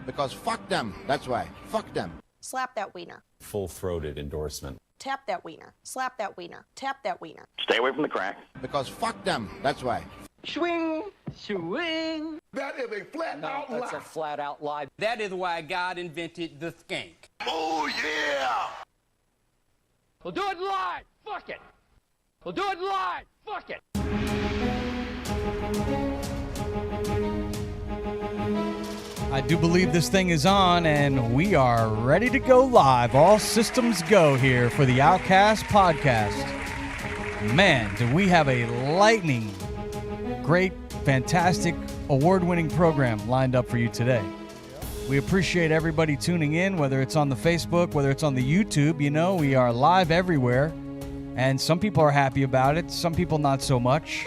Because fuck them. That's why. Fuck them. Slap that wiener. Full-throated endorsement. Tap that wiener. Slap that wiener. Tap that wiener. Stay away from the crack. Because fuck them. That's why. Swing, swing. That is a flat out lie. That's a flat out lie. That is why God invented the skank. Oh, yeah. We'll do it live. Fuck it. We'll do it live. Fuck it. I do believe this thing is on, and we are ready to go live. All systems go here for the Outcast Podcast. Man, do we have a lightning, great, fantastic, award-winning program lined up for you today. We appreciate everybody tuning in, whether it's on the Facebook, whether it's on the YouTube. You know, we are live everywhere, and some people are happy about it, some people not so much.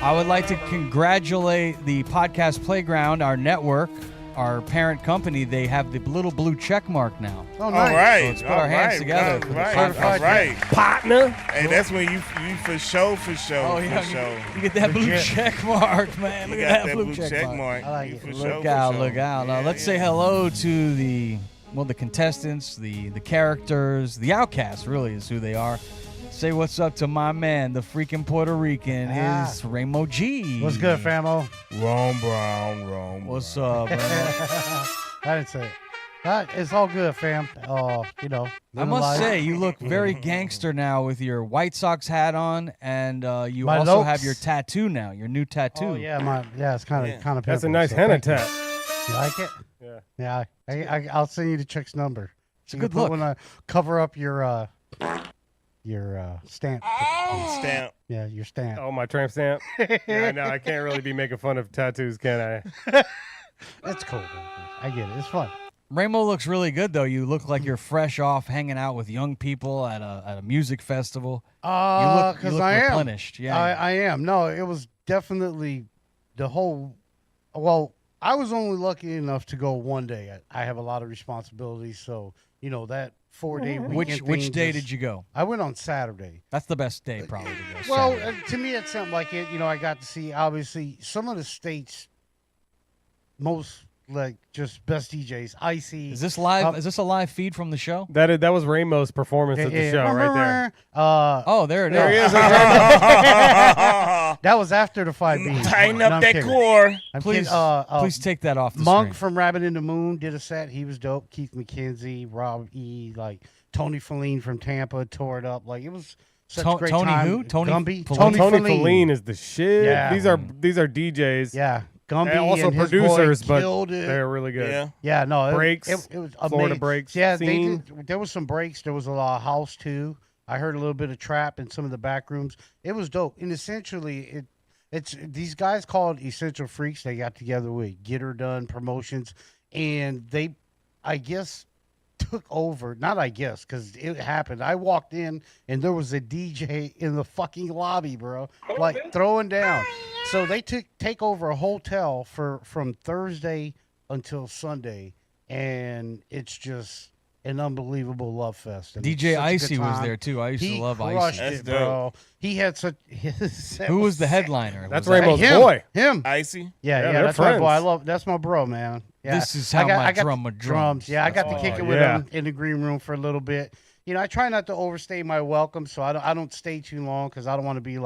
I would like to congratulate the Podcast Playground, our network, our parent company. They have the little blue check mark now. Oh, nice. All right. So let's put our hands together. All right. Partner. Hey, that's when you for sure. Oh, yeah, you get that blue check mark, man. Look at that blue check mark. I like it. Look out. Now, let's say hello to the contestants, the characters, the outcasts, really, is who they are. Say what's up to my man, the freaking Puerto Rican, is Ramo G. What's good, famo? Rome. What's up, man? I didn't say it. It's all good, fam. I must say, you look very gangster now with your White Sox hat on, and you my also lopes. have your tattoo now, your new tattoo. Oh, yeah, it's kind of. That's a nice henna tat. You like it? Yeah. Yeah. I'll send you the chick's number. It's a good look. When I cover up your stamp. Stamp. Yeah, your stamp. Oh, my tramp stamp? Yeah, no, I can't really be making fun of tattoos, can I? That's cool. I get it. It's fun. Ramo looks really good, though. You look like you're fresh off hanging out with young people at a music festival. You look replenished. Yeah, I am. No, it was definitely the whole. Well, I was only lucky enough to go one day. I have a lot of responsibilities, so that 4-day weekend. Which day did you go? I went on Saturday. That's the best day, probably. To go. Well, to me, it sounded like it. I got to see obviously some of the states' most just best DJs. Icy. Is this live? Is this a live feed from the show? That was Ramo's performance at the show right there. There it is. There he is. That was after the 5 beats. Tighten up that core. Please take that off the Monk screen. from Rabbit in the Moon did a set. He was dope. Keith McKenzie, Rob E, Tony Feline from Tampa tore it up. It was such a great Tony time. who? Tony Gumby. Tony Feline is the shit. Yeah. These are DJs. Yeah. Gumby and also and his producers, boy but they're really good. Yeah, no. Breaks. It was amazing. Florida breaks. Yeah, scene. there was some breaks. There was a lot of house, too. I heard a little bit of trap in some of the back rooms. It was dope. And essentially, it's these guys called Essential Freaks. They got together with Get Her Done Promotions. And they, I guess, took over. Not I guess, because it happened. I walked in, and there was a DJ in the fucking lobby, bro. Throwing down. So they take over a hotel from Thursday until Sunday, and it's just an unbelievable love fest. And DJ Icy was there too. I used to love Icy. It, bro. He had such. Who was the headliner? That's Rainbow's boy. Him. Icy. Yeah, that's friends. my boy. That's my bro, man. Yeah. This is how I got my drums. Yeah, I got to kick it with him in the green room for a little bit. I try not to overstay my welcome, so I don't stay too long because I don't want to be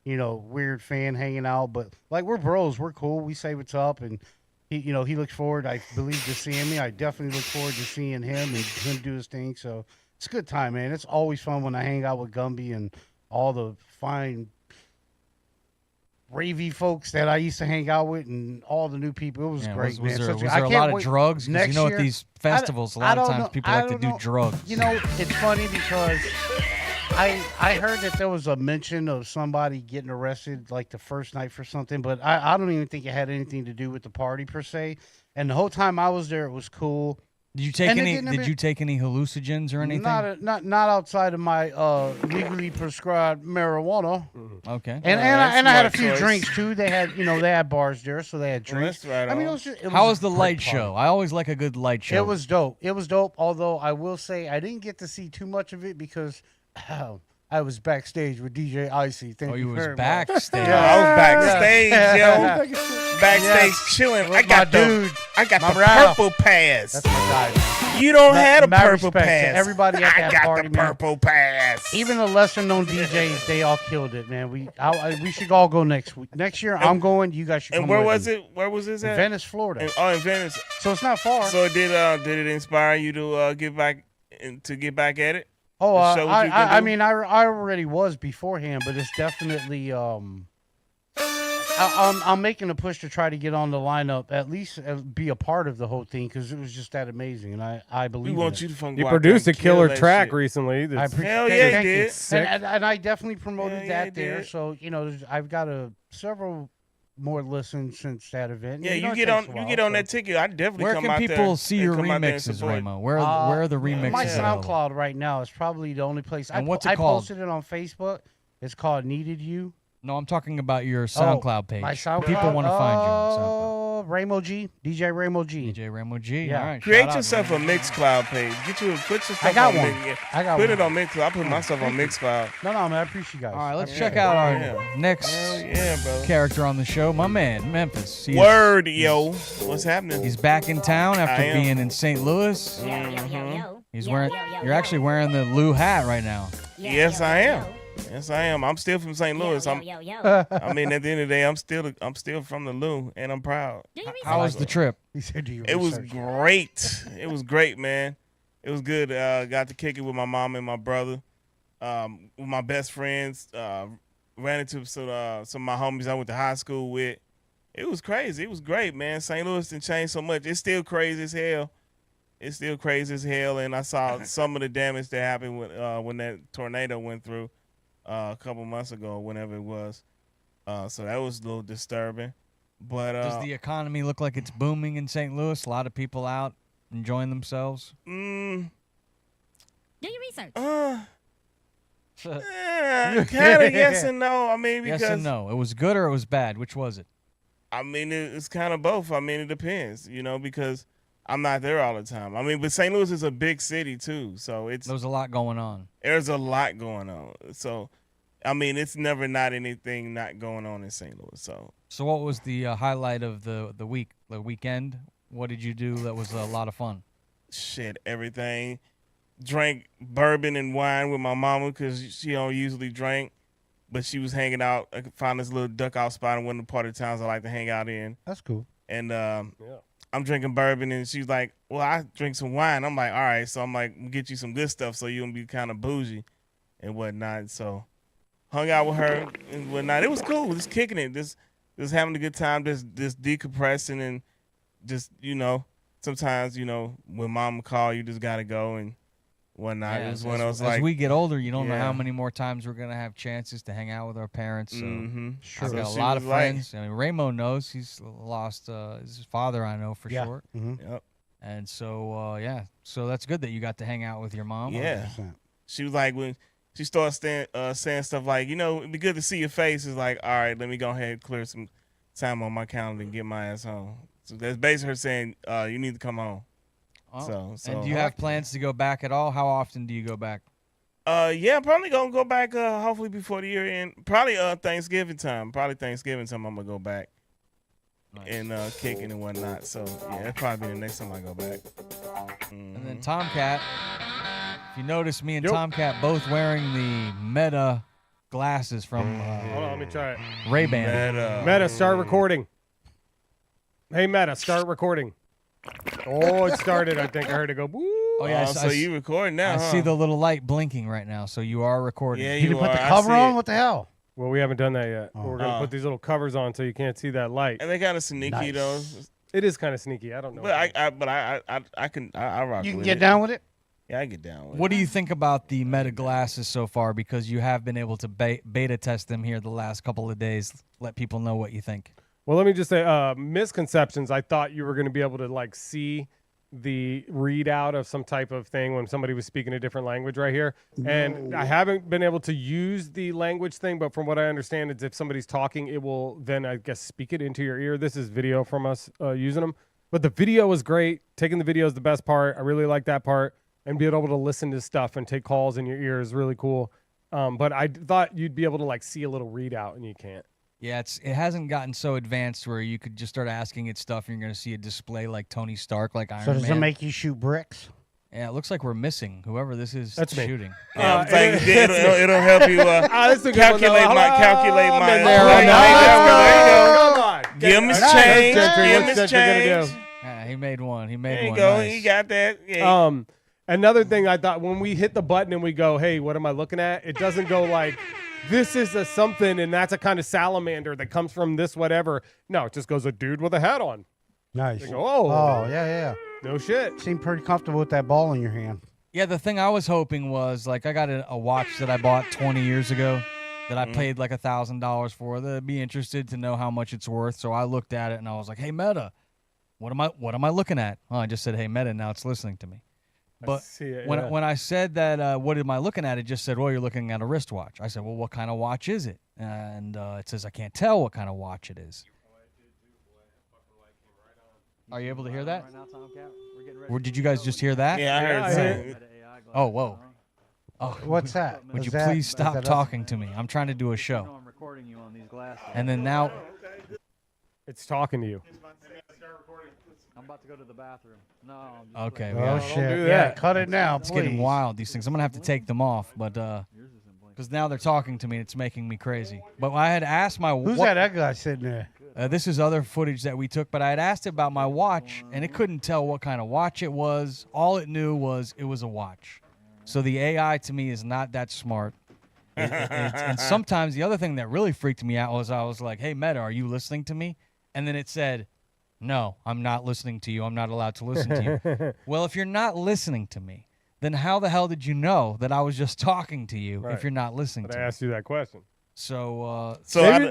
weird fan hanging out, but we're bros, we're cool. We say what's up, and he looks forward, I believe, to seeing me. I definitely look forward to seeing him and him do his thing. So it's a good time, man. It's always fun when I hang out with Gumby and all the fine ravey folks that I used to hang out with, and all the new people. It was great, was man. Was there a lot of drugs? Because at these festivals, a lot of times people like to do drugs. It's funny because I heard that there was a mention of somebody getting arrested the first night for something, but I don't even think it had anything to do with the party per se. And the whole time I was there, it was cool. Did you take any hallucinogens or anything? Not outside of my legally prescribed marijuana. Okay. And I had a few drinks too. They had bars there, so they had drinks. Right. How was the light show? I always like a good light show. It was dope. Although I will say I didn't get to see too much of it because I was backstage with DJ Icy. Thank you you was very much. backstage. Yeah, I was backstage, Yeah. yo. Backstage chilling. I got my the dude, I got my the Ralph. purple pass. That's my guy. Man. You don't have a Mad purple respect to pass. everybody at I that got party, the man. purple pass. Even the lesser known DJs, they all killed it, man. We should all go next week. Next year, I'm going. You guys should come And where with was me. it? Where was this In at? Venice, Florida. In Venice. So it's not far. So did it inspire you to get back at it? Oh, to show what you can I do? mean, I already was beforehand, but it's definitely I'm making a push to try to get on the lineup, at least be a part of the whole thing, because it was just that amazing, and I believe We in want it. you to fucking You go out there produced a and kill killer that track shit. recently. I That's- appreciate Hell thank yeah, you, he did. Sick. and I definitely promoted Hell yeah, that he there. did. So I've got several more listens since that event. Yeah, know, you it get takes on a while, that so. ticket. I definitely Where come can out there people see and your come out there and remixes, support. Ramo? Where are the remixes? My available? SoundCloud right now is probably the only place. And what's I it called? posted it on Facebook. It's called Needed You. No, I'm talking about your SoundCloud page. My SoundCloud. People want to find you on SoundCloud. Ramo G, DJ Ramo G. DJ Ramo G. Yeah. All right. Create shout out, yourself a Ramo. Mixcloud page. Put your stuff I got on one. Mix- I got Put one. it on Mixcloud. I put myself on Mixcloud. No, man, I appreciate you guys. All right, let's I check appreciate out our Yeah. next Hell yeah, bro. character on the show, my man, Memphis. He is- Word, yo. What's happening? He's back in town after I am. being in St. Louis. He's wearing. You're actually wearing the Lou hat right now. Yes, I am. Yes, I am. I'm still from St. Louis. I mean, at the end of the day, I'm still from the Lou, and I'm proud. How was the trip? He said, "Do you It was research?" great. It was great, man. It was good. Got to kick it with my mom and my brother, with my best friends. Ran into some of my homies I went to high school with. It was crazy. It was great, man. St. Louis didn't change so much. It's still crazy as hell. It's still crazy as hell, and I saw some of the damage that happened when that tornado went through a couple months ago, whenever it was. So that was a little disturbing. But Does the economy look like it's booming in St. Louis? A lot of people out enjoying themselves. Do your research. kind of yes and no. I mean, because Yes and no. It was good or it was bad. Which was it? I mean, it's kind of both. I mean, it depends, because I'm not there all the time. I mean, but St. Louis is a big city too, so There's a lot going on. there's a lot going on. So, I mean, it's never not anything not going on in St. Louis. So what was the highlight of the weekend? What did you do that was a lot of fun? shit, everything. Drank bourbon and wine with my mama because she don't usually drink, but she was hanging out. I found this little duck-out spot in one of the part of towns I like to hang out in. That's cool. And I'm drinking bourbon, and she's like, well, I drink some wine. I'm like, all right. So I'm like, get you some good stuff so you don't be kind of bougie and whatnot. So hung out with her and whatnot. It was cool. Just kicking it. Just having a good time. Just decompressing and just, sometimes, when mom call, you just got to go and whatnot. Yeah, It was when I was as like, we get older, you don't know Yeah. how many more times we're going to have chances to hang out with our parents. So Sure. I've got So a lot she of was like- friends. I mean, Ramo knows he's lost his father, I know for Yeah. sure. Mm-hmm. Yep. And so, so that's good that you got to hang out with your mom. Yeah. She was like, when she started saying stuff like, it'd be good to see your face. It's like, all right, let me go ahead and clear some time on my calendar and get my ass home. So that's basically her saying, you need to come home. Oh. So And do you have plans to go back at all? How often do you go back? Yeah, I'm probably gonna go back. Hopefully before the year end. Probably Thanksgiving time. I'm gonna go back and kicking and whatnot. So yeah, that'll probably be the next time I go back. And then Tomcat, if you notice me and Yep. Tomcat both wearing the Meta glasses from Hold on, let me try it. Ray-Ban. Meta, start recording. Hey, Meta, start recording. Oh, it started. I think I heard it go. Woo. Oh, yeah. so you recording now? I huh? see the little light blinking right now, so you are recording. Yeah, You didn't put the are. I cover see on? it. What the hell? Well, we haven't done that yet. We're gonna Oh. put these little covers on so you can't see that light. And they kind of sneaky Nice. though. It is kind of sneaky. I don't know. But I can rock. You can with get it. down with it? Yeah, I get down with What do you think about the Meta glasses so far? Because you have been able to beta test them here the last couple of days. Let people know what you think. Well, let me just say, misconceptions. I thought you were going to be able to see the readout of some type of thing when somebody was speaking a different language right here. And I haven't been able to use the language thing, but from what I understand, it's if somebody's talking, it will then, I guess, speak it into your ear. This is video from us using them. But the video was great. Taking the video is the best part. I really like that part. And being able to listen to stuff and take calls in your ear is really cool. But I thought you'd be able to like see a little readout, and you can't. Yeah, it hasn't gotten so advanced where you could just start asking it stuff and you're going to see a display like Tony Stark, like Iron So Man. does it make you shoot bricks? Yeah, it looks like we're missing whoever this is That's me. shooting. Yeah, I'm saying it'll help you calculate my Come on. Give him his change. Give him his change. He made one. He made There you one. go. Nice. He got that. Yeah. Another thing I thought, when we hit the button and we go, hey, what am I looking at? It doesn't go like, this is a something and that's a kind of salamander that comes from this whatever. No, it just goes a dude with a hat on. Nice. They go, oh. Oh, yeah. No shit. Seem pretty comfortable with that ball in your hand. Yeah, the thing I was hoping was, like, I got a watch that I bought 20 years ago that I paid like $1,000 for. That'd be interested to know how much it's worth. So I looked at it and I was like, hey, Meta, what am I looking at? Oh, I just said, hey, Meta, now it's listening to me. But when I said that, what am I looking at? It just said, well, you're looking at a wristwatch. I said, well, what kind of watch is it? And it says, I can't tell what kind of watch it is. Are you able to hear that? Or did you guys just hear that? Yeah, I heard it. Oh, whoa. Oh, What's that? would you please stop talking to me? I'm trying to do a show. And then now, it's talking to you. I'm about to go to the bathroom. No. Okay. Oh, do shit. that. Yeah, cut it now, It's please. getting wild, these things. I'm going to have to take them off, but because now they're talking to me, it's making me crazy. But I had asked my Who's that guy sitting there? This is other footage that we took, but I had asked it about my watch, and it couldn't tell what kind of watch it was. All it knew was it was a watch. So the AI to me is not that smart. And sometimes the other thing that really freaked me out was I was like, hey, Meta, are you listening to me? And then it said, no, I'm not listening to you. I'm not allowed to listen to you. Well, if you're not listening to me, then how the hell did you know that I was just talking to you if you're not listening to me? I asked you that question. So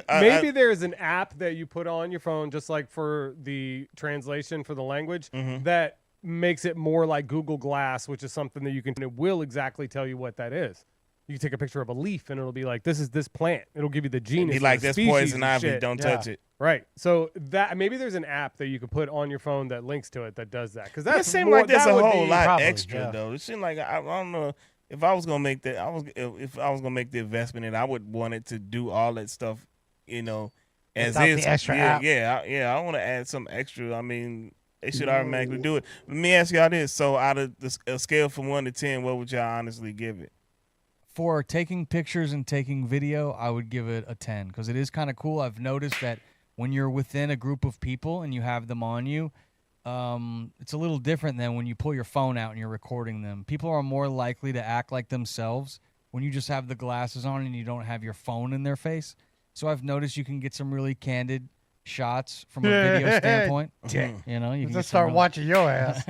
maybe there's an app that you put on your phone, just like for the translation for the language, that makes it more like Google Glass, which is something that you can, it will exactly tell you what that is. You can take a picture of a leaf and it'll be like, this is this plant. It'll give you the genus. Be like, this poison ivy, shit. don't touch it. Right. So that maybe there's an app that you can put on your phone that links to it that does that. Because that seems like there's a whole lot probably, extra though. It seemed like I don't know if I was gonna make that. If I was gonna make the investment, and I would want it to do all that stuff, as Without is. the extra app. I want to add some extra. I mean, they should automatically do it. Let me ask y'all this: so, out of a scale from 1 to 10, what would y'all honestly give it? For taking pictures and taking video, I would give it a 10 because it is kind of cool. I've noticed that when you're within a group of people and you have them on you, it's a little different than when you pull your phone out and you're recording them. People are more likely to act like themselves when you just have the glasses on and you don't have your phone in their face. So I've noticed you can get some really candid shots from a video standpoint. You can Let's start watching your ass.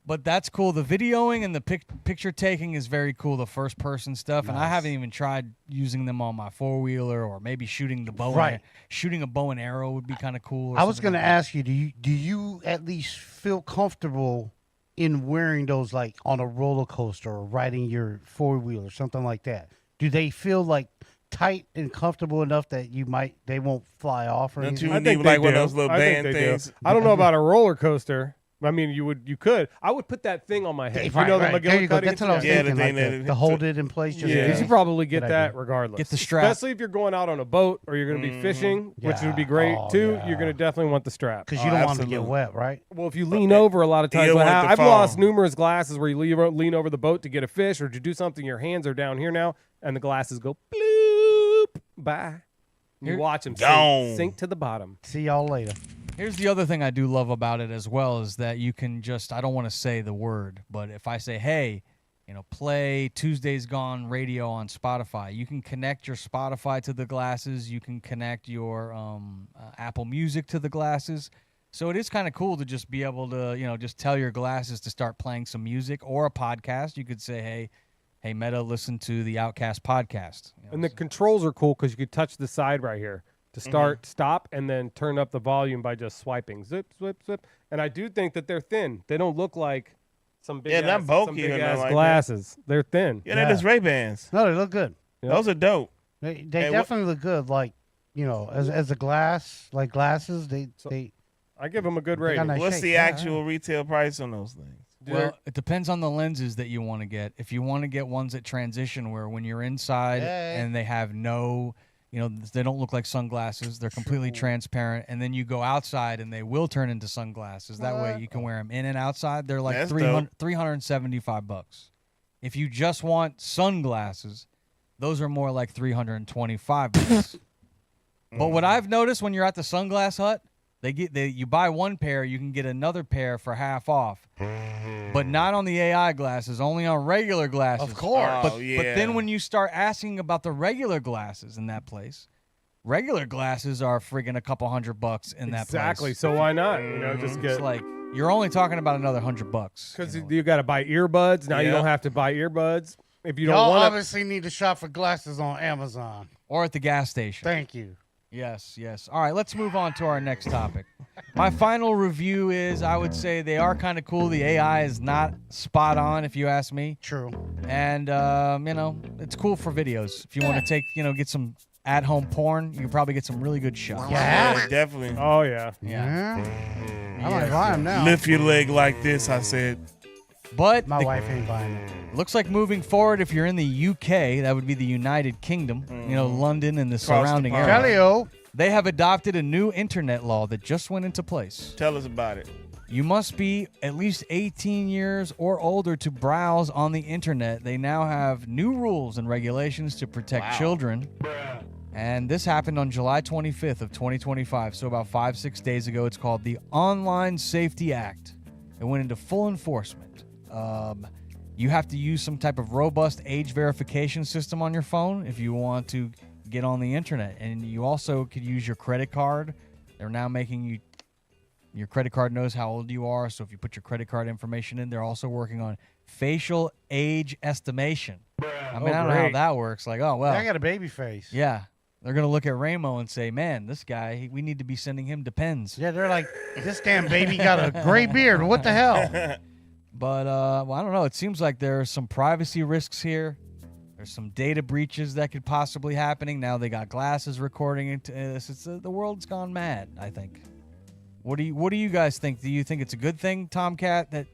But that's cool. The videoing and the picture taking is very cool. The first person stuff, and I haven't even tried using them on my 4-wheeler or maybe shooting the bow. Shooting a bow and arrow would be kind of cool. I was going to ask you, do you at least feel comfortable in wearing those like on a roller coaster or riding your 4-wheeler, something like that? Do they feel like tight and comfortable enough that they won't fly off or anything? I think like one of those little band things. I don't know about a roller coaster. I mean, you could. I would put that thing on my head. Right, right. There you go. That's what I was thinking. To hold it in place. You should probably get that regardless. Get the strap. Especially if you're going out on a boat or you're going to be fishing, which would be great too. You're going to definitely want the strap. Because you don't want to get wet, right? Well, if you lean over a lot of times, I've lost numerous glasses where you lean over the boat to get a fish or to do something. Your hands are down here now, and the glasses go bloop, bye. You watch them sink to the bottom. See y'all later. Here's the other thing I do love about it as well is that you can just, I don't want to say the word, but if I say, hey, play Tuesday's Gone radio on Spotify, you can connect your Spotify to the glasses. You can connect your Apple Music to the glasses. So it is kind of cool to just be able to, just tell your glasses to start playing some music or a podcast. You could say, hey, Meta, listen to the Outcast Podcast. And the controls are cool because you could touch the side right here to start, stop, and then turn up the volume by just swiping. Zip, zip, zip. And I do think that they're thin. They don't look like some big not bulky ass glasses. That. They're thin. Yeah, they're just Ray-Bans. No, they look good. Yep. Those are dope. They definitely look good. Like, as a glass, like glasses, they I give them a good rating. What's the actual retail price on those things? Well, it depends on the lenses that you want to get. If you want to get ones that transition where when you're inside and they have no, they don't look like sunglasses. They're completely transparent. And then you go outside and they will turn into sunglasses. That way you can wear them in and outside. They're like $375. If you just want sunglasses, those are more like $325. But what I've noticed when you're at the Sunglass Hut, you buy one pair, you can get another pair for half off. But not on the AI glasses, only on regular glasses. Of course. But then when you start asking about the regular glasses in that place, regular glasses are friggin' a couple $100 in that place. Exactly. So why not? Just get. It's like you're only talking about another $100. Because you got to buy earbuds. Now you don't have to buy earbuds. If you don't Y'all want obviously need to shop for glasses on Amazon. Or at the gas station. Thank you. Yes. All right, let's move on to our next topic. My final review is I would say they are kind of cool. The AI is not spot on, if you ask me. True. And, it's cool for videos. If you want to take, get some at-home porn, you can probably get some really good shots. Yeah, definitely. Oh, yeah. I might buy them now. Lift your leg like this, I said. But my wife ain't buying it. Looks like moving forward, if you're in the UK, that would be the United Kingdom, London and the surrounding area. They have adopted a new internet law that just went into place. Tell us about it. You must be at least 18 years or older to browse on the internet. They now have new rules and regulations to protect children. And this happened on July 25th of 2025, so about 5-6 days ago. It's called the Online Safety Act. It went into full enforcement. You have to use some type of robust age verification system on your phone if you want to get on the internet. And you also could use your credit card. They're now making your credit card knows how old you are. So if you put your credit card information in, they're also working on facial age estimation. I don't know how that works. Like, I got a baby face. Yeah. They're going to look at Ramo and say, man, this guy, we need to be sending him Depends. Yeah, they're like, this damn baby got a gray beard. What the hell? But, I don't know. It seems like there are some privacy risks here. There's some data breaches that could possibly happening. Now they got glasses recording it. The world's gone mad, I think. What do you guys think? Do you think it's a good thing, Tomcat, that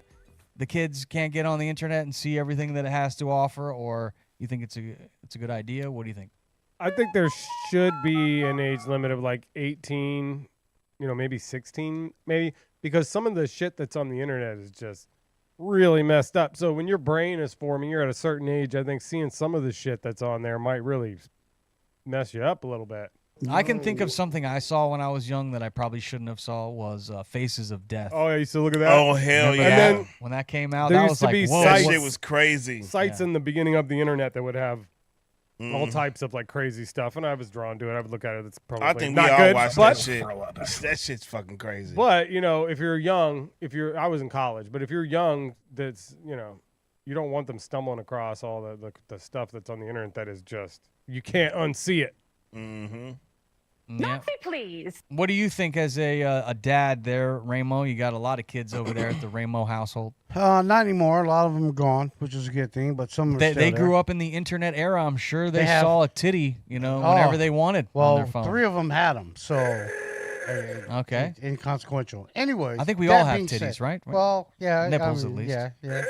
the kids can't get on the internet and see everything that it has to offer, or you think it's a good idea? What do you think? I think there should be an age limit of like 18, maybe 16, maybe, because some of the shit that's on the internet is just really messed up. So when your brain is forming, you're at a certain age, I think seeing some of the shit that's on there might really mess you up a little bit. I can think of something I saw when I was young that I probably shouldn't have saw was Faces of Death. Oh, I used to look at that. Oh, hell yeah. And then when that came out, there that used was to be like, whoa. That shit was crazy. Sites in the beginning of the internet that would have all types of like crazy stuff, and I was drawn to it. I would look at it. It's probably I think not we all good, watched but, that shit. That shit's fucking crazy. But if you're young, I was in college, but if you're young, that's you don't want them stumbling across all the stuff that's on the internet that is just you can't unsee it. Mm-hmm. Nancy, please. What do you think as a dad there, Ramo? You got a lot of kids over there at the Ramo household. Not anymore. A lot of them are gone, which is a good thing. But some are they grew up in the internet era. I'm sure they saw a titty, whenever they wanted on their phone. 3 of them had them, so okay, inconsequential. Anyways, I think we all have titties, right? Well, yeah, nipples at least. Yeah.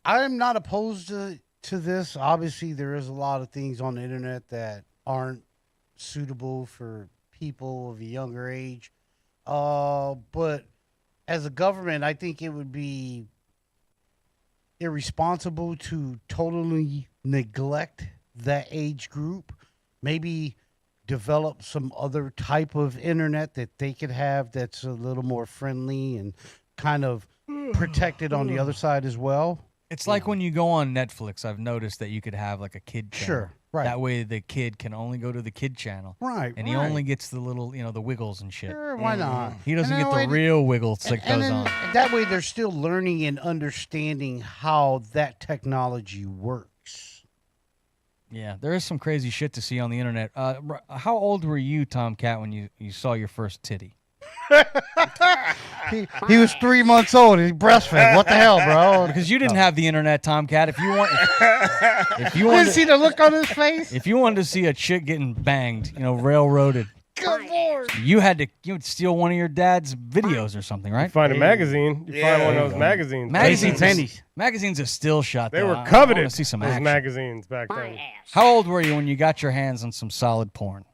I'm not opposed to this. Obviously, there is a lot of things on the internet that aren't suitable for people of a younger age. But as a government, I think it would be irresponsible to totally neglect that age group. Maybe develop some other type of internet that they could have that's a little more friendly and kind of protected on the other side as well. It's like when you go on Netflix, I've noticed that you could have like a kid channel. Sure, right. That way the kid can only go to the kid channel. Right, And he only gets the little, the wiggles and shit. Sure, why not? He doesn't And get that the way- real wiggles that goes on. That way they're still learning and understanding how that technology works. Yeah, there is some crazy shit to see on the internet. How old were you, Tomcat, when you saw your first titty? He was 3 months old. He breastfed. What the hell, bro? Because you didn't have the internet, Tomcat. If you You wanted didn't see the look on his face? if you wanted to see a chick getting banged, railroaded, Good lord. You would steal one of your dad's videos or something, right? You find a magazine. You find one of those magazines. Magazines are still shot. They though. were I coveted. want to see some those action. magazines back then. How old were you when you got your hands on some solid porn?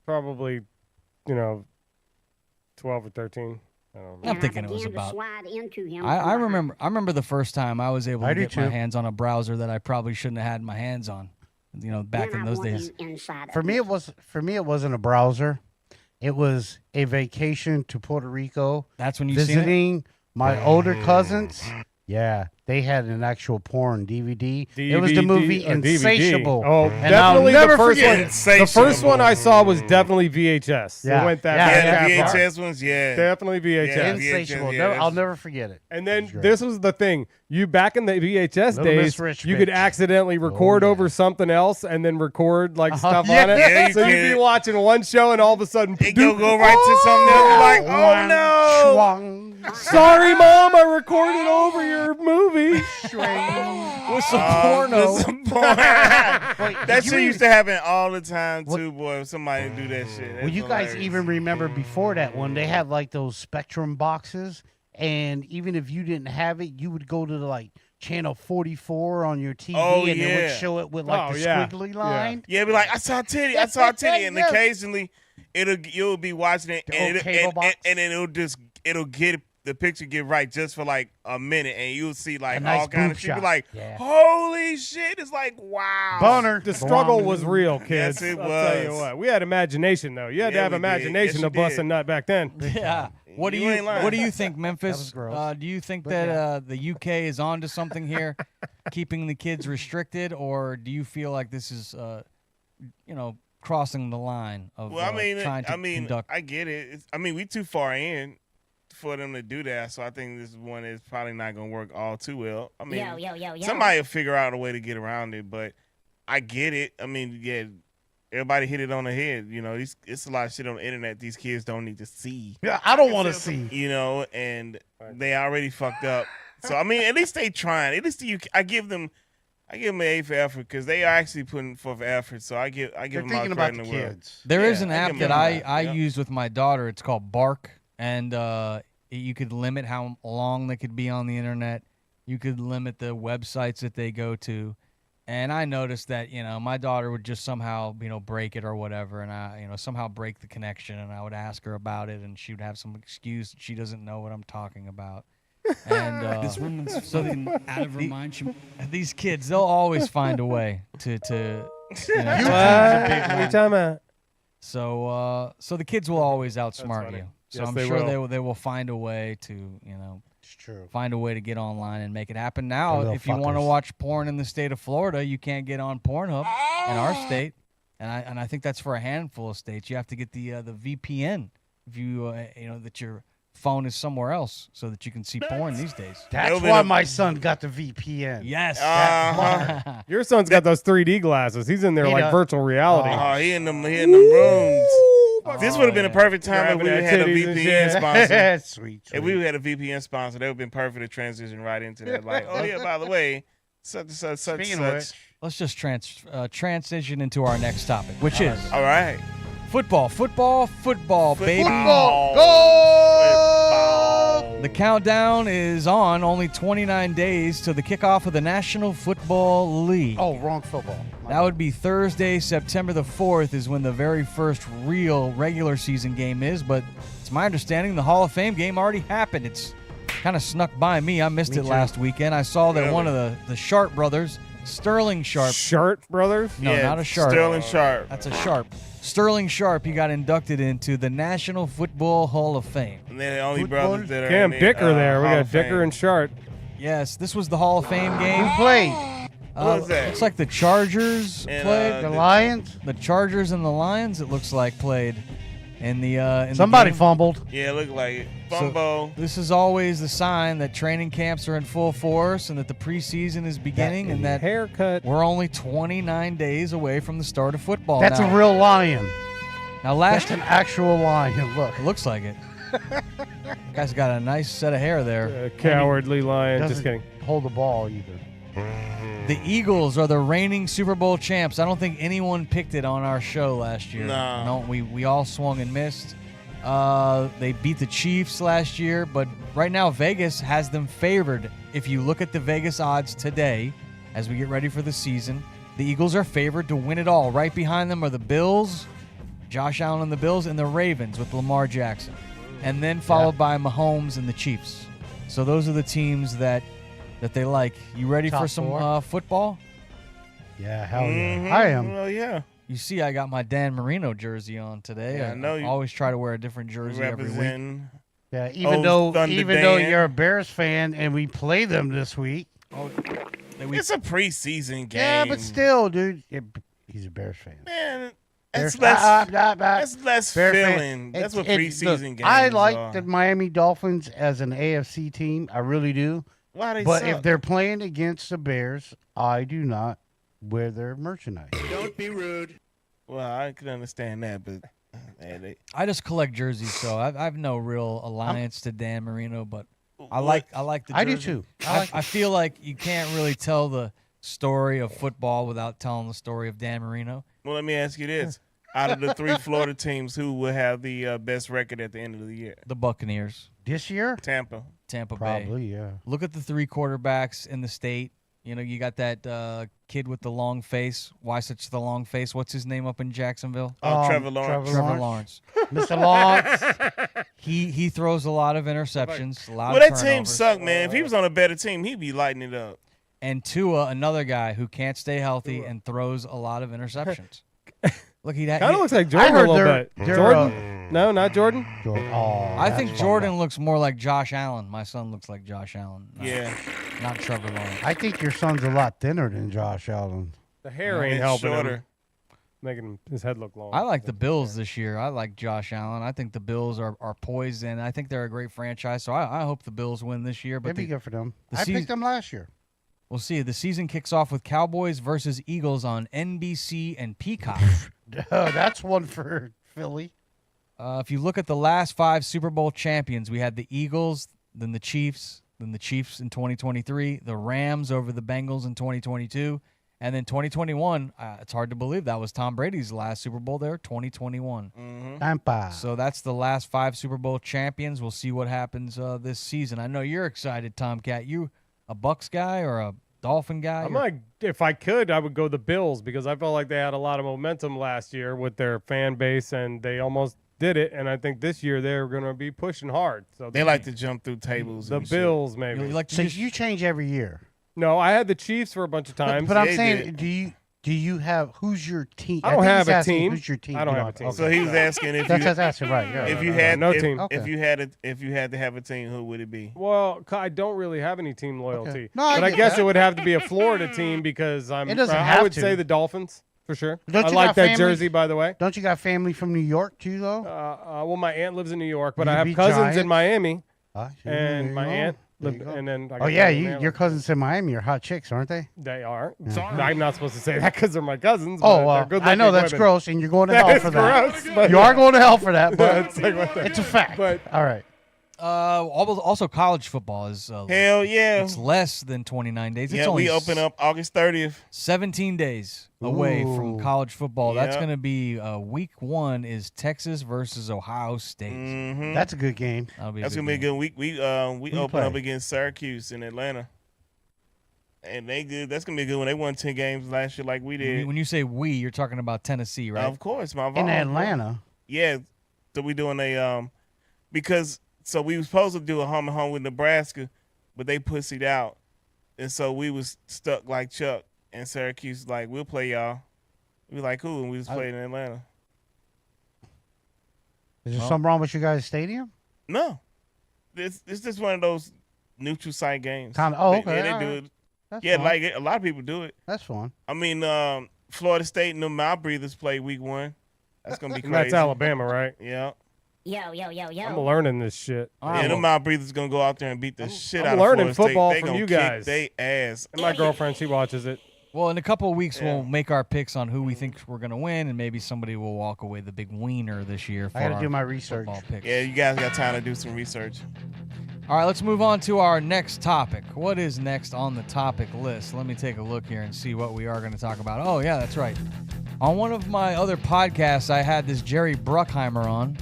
Probably, 12 or 13. I don't know. I'm thinking it was about. I remember the first time I was able to get my hands on a browser that I probably shouldn't have had my hands on. Back in those days. For me, it wasn't a browser. It was a vacation to Puerto Rico. That's when you visiting my older cousins. Yeah, they had an actual porn DVD. It was the movie Insatiable. Oh, and definitely I'll never the first forget one. it. The first one I saw was definitely VHS. Yeah. It went that the VHS ones, yeah. Definitely VHS. Yeah, Insatiable. VHS, I'll never forget it. And then this was the thing. You back in the VHS Little days, Miss Rich you could bitch. accidentally record over something else and then record stuff Yeah. on it. Yeah, you so you'd could. be watching one show and all of a sudden It go right to something else. Like, oh no. Schwang. Sorry, Mom, I recorded over your movie. With some porno. With some porn. That shit used to happen all the time too, boy. If somebody do that shit. Well, you guys even remember before that one, they had like those Spectrum boxes, and even if you didn't have it, you would go to channel 44 on your TV, and it would show it with the squiggly line. Yeah, be like, I saw a titty, and occasionally you'll be watching it, and then it'll get the picture get right just for like a minute, and you'll see like nice all kind boob of shit. Be shot. like, Yeah. holy shit! It's like, wow. Boner. The struggle was real, kids. Yes, it I'll tell you was. what. We had imagination, though. You had to have we did. imagination Yes, to you bust did. a nut back then. Yeah. What do You ain't lying. What do you think, Memphis? That was gross. Do you think But that the UK is on to something here, keeping the kids restricted, or do you feel like this is, crossing the line of Well, trying to conduct? I get it. We too far in for them to do that, so I think this one is probably not going to work all too well. Somebody will figure out a way to get around it, but I get it. Everybody hit it on the head. It's a lot of shit on the internet these kids don't need to see. Yeah, I don't want to see. And they already fucked up. So at least they trying. At least I give them an A for effort because they are actually putting forth effort. So I give They're them all thinking credit about in the the world. kids. There is Yeah, an I app give that them I Yep. use with my daughter. It's called Bark, and you could limit how long they could be on the internet. You could limit the websites that they go to. And I noticed that, my daughter would just somehow, break it or whatever, and I, somehow break the connection, and I would ask her about it, and she would have some excuse that she doesn't know what I'm talking about. And This woman's fucking out of her mind. these kids, they'll always find a way to What are you talking about? So the kids will always outsmart funny. you. So Yes, I'm they sure will. they will find a way to, It's true. find a way to get online and make it happen. Now, little if you want to fuckers. watch porn in the state of Florida, you can't get on Pornhub in our state, and I think that's for a handful of states. You have to get the VPN if you that your phone is somewhere else so that you can see porn these days. That's why my son got the VPN. Yes. Your son's got those 3D glasses. He's in there He like does. virtual reality. Oh, he in them rooms. This would have been a perfect time if we Grabbing had a titties and VPN sponsor. Sweet. If we had a VPN sponsor, that would have been perfect to transition right into that. Like, oh yeah, by the way, such and such. Speaking of which, Let's just transition into our next topic, which is All right. football, baby. Football. Go! The countdown is on. Only 29 days to the kickoff of the National Football League. Oh, wrong football. That would be Thursday, September the 4th is when the very first real regular season game is, but it's my understanding the Hall of Fame game already happened. It's kind of snuck by me. I missed it too. last weekend. I saw that Really? one of the Sharp brothers, Sterling Sharp. Sharp brothers? No, Yeah, not a Sharp. Sterling Sharp. That's a Sharp. Sterling Sharp, he got inducted into the National Football Hall of Fame. And they're the only Football? brothers that are Cam in the, Dicker there. We Hall got of Dicker Fame. and Sharp. Yes, this was the Hall of Fame game. Who played? What was that? Looks like the Chargers And, played. The Lions? The Chargers and the Lions, it looks like, played in the Somebody the game. fumbled. Yeah, look like it. So, Fumble. this is always the sign that training camps are in full force and that the preseason is beginning and that Haircut. we're only 29 days away from the start of football. That's now, a real lion. Now last That's an actual lion. Look. it looks like it. Guy's got a nice set of hair there. Cowardly lion. Just Doesn't kidding. hold the ball either. The Eagles are the reigning Super Bowl champs. I don't think anyone picked it on our show last year. No. We all swung and missed. They beat the Chiefs last year, but right now Vegas has them favored. If you look at the Vegas odds today, as we get ready for the season, the Eagles are favored to win it all. Right behind them are the Bills, Josh Allen and the Bills, and the Ravens with Lamar Jackson. And then followed by Mahomes and the Chiefs. So those are the teams that they like. You ready Top for some four. football? Yeah, hell yeah. I am. Well, yeah. You see, I got my Dan Marino jersey on today. Yeah, I know you always try to wear a different jersey every week. Representing. Yeah, Old Thunder even though Dan. you're a Bears fan and we play them this week. It's a preseason game. Yeah, but still, dude, he's a Bears fan. Man, Bears- that's less Bears fan. feeling. That's what It's- preseason look, games I like are. the Miami Dolphins as an AFC team. I really do. Why they But suck? if they're playing against the Bears, I do not wear their merchandise. Don't be rude. Well, I can understand that, but I just collect jerseys, so I've no real alliance to Dan Marino, but I like the jersey. I do too. I feel like you can't really tell the story of football without telling the story of Dan Marino. Well, let me ask you this: out of the 3 Florida teams, who will have the best record at the end of the year? The Buccaneers. This year? Tampa. Tampa Bay. Probably, yeah. Look at the 3 quarterbacks in the state. You know, you got that kid with the long face. Why such the long face? What's his name up in Jacksonville? Trevor Lawrence. Trevor Lawrence. Mr. Lawrence. He throws a lot of interceptions. A lot Well, of that team turnovers. sucked, man. If he was on a better team, he'd be lighting it up. And Tua, another guy who can't stay healthy and throws a lot of interceptions. Look, Kind of looks like Jordan a little bit. Jordan? No, not Jordan. Oh, I think Jordan looks more like Josh Allen. My son looks like Josh Allen. Yeah. Not Trevor Lawrence. I think your son's a lot thinner than Josh Allen. The hair ain't It's helping shorter. him, making his head look long. I like the Bills this year. I like Josh Allen. I think the Bills are poised, and I think they're a great franchise. So I hope the Bills win this year. But It'd be good for them. the I season- picked them last year. we'll see. The season kicks off with Cowboys versus Eagles on NBC and Peacock. That's one for Philly. If you look at the last 5 Super Bowl champions, we had the Eagles, then the Chiefs in 2023, the Rams over the Bengals in 2022, and then 2021. It's hard to believe that was Tom Brady's last Super Bowl there, 2021. Tampa. So that's the last 5 Super Bowl champions. We'll see what happens this season. I know you're excited, Tomcat. You a Bucks guy or a Dolphin guy? I'm like, if I could, I would go the Bills because I felt like they had a lot of momentum last year with their fan base, and they almost did it. And I think this year they're going to be pushing hard. So They like to jump through tables. the and shit. Bills, maybe. You like to So just- you change every year. No, I had the Chiefs for a bunch of times. But I'm They saying, did. do you have who's your team? I don't think have he's a asking team. Who's your team? I don't You have a team. So he was asking if That's you what I asking, right? Yeah. if you no, had no if, team. if you had to have a team, who would it be? Well, I don't really have any team loyalty. No, I but I get guess that. it would have to be a Florida team because It doesn't I have would to. say the Dolphins for sure. Don't I you like got that family? jersey, by the way. Don't you got family from New York too, though? Well, my aunt lives in New York, but You I have beat cousins Giants? in Miami, There and you my go. aunt There lived, you go. and then I Oh got yeah, family in your cousins in Miami are hot chicks, aren't they? They are. So I'm not supposed to say that because they're my cousins. Oh but well, they're good I know looking that's women. gross, and you're going to That hell is for that. gross, but You are going to hell for that, but It's like what the- it's a fact. But All right. Also, college football is Hell yeah. it's less than 29 days. It's Yeah, only we open up August 30th. 17 days away from Ooh. college football. That's Yeah. going to be week 1 is Texas versus Ohio State. Mm-hmm. That's a good game. That'll be That's a gonna be a game. good week. We you open up play? against Syracuse in Atlanta, and they good. That's gonna be a good one. They won 10 games last year, like we did. When you say we, you're talking about Tennessee, right? Of course, my In Vols. Atlanta. Yeah, so we doing a because so we was supposed to do a home and home with Nebraska, but they pussied out, and so we was stuck like Chuck and Syracuse. Like we'll play y'all. We like cool, and we was playing in Atlanta. Is there something wrong with you guys' stadium? No, it's just one of those neutral site games. Kinda- oh, They- okay, Yeah, they all do right. it. That's Yeah, fine. like a lot of people do it. That's fun. I mean, Florida State and the Mouth Breathers play week 1. That's gonna be and crazy. that's Alabama, right? Yeah. Yo, yo, yo, yo. I'm learning this shit. Yeah, the Mouth Breathers gonna go out there and beat the shit I'm out of learning Florida State. football They from gonna you kick guys. they ass. And my girlfriend, she watches it. Well, in a couple of weeks, Yeah. we'll make our picks on who we think we're going to win, and maybe somebody will walk away the big wiener this year for I gotta our do my research. football picks. Yeah, you guys got time to do some research. All right, let's move on to our next topic. What is next on the topic list? Let me take a look here and see what we are going to talk about. Oh, yeah, that's right. On one of my other podcasts, I had this Jerry Bruckheimer on.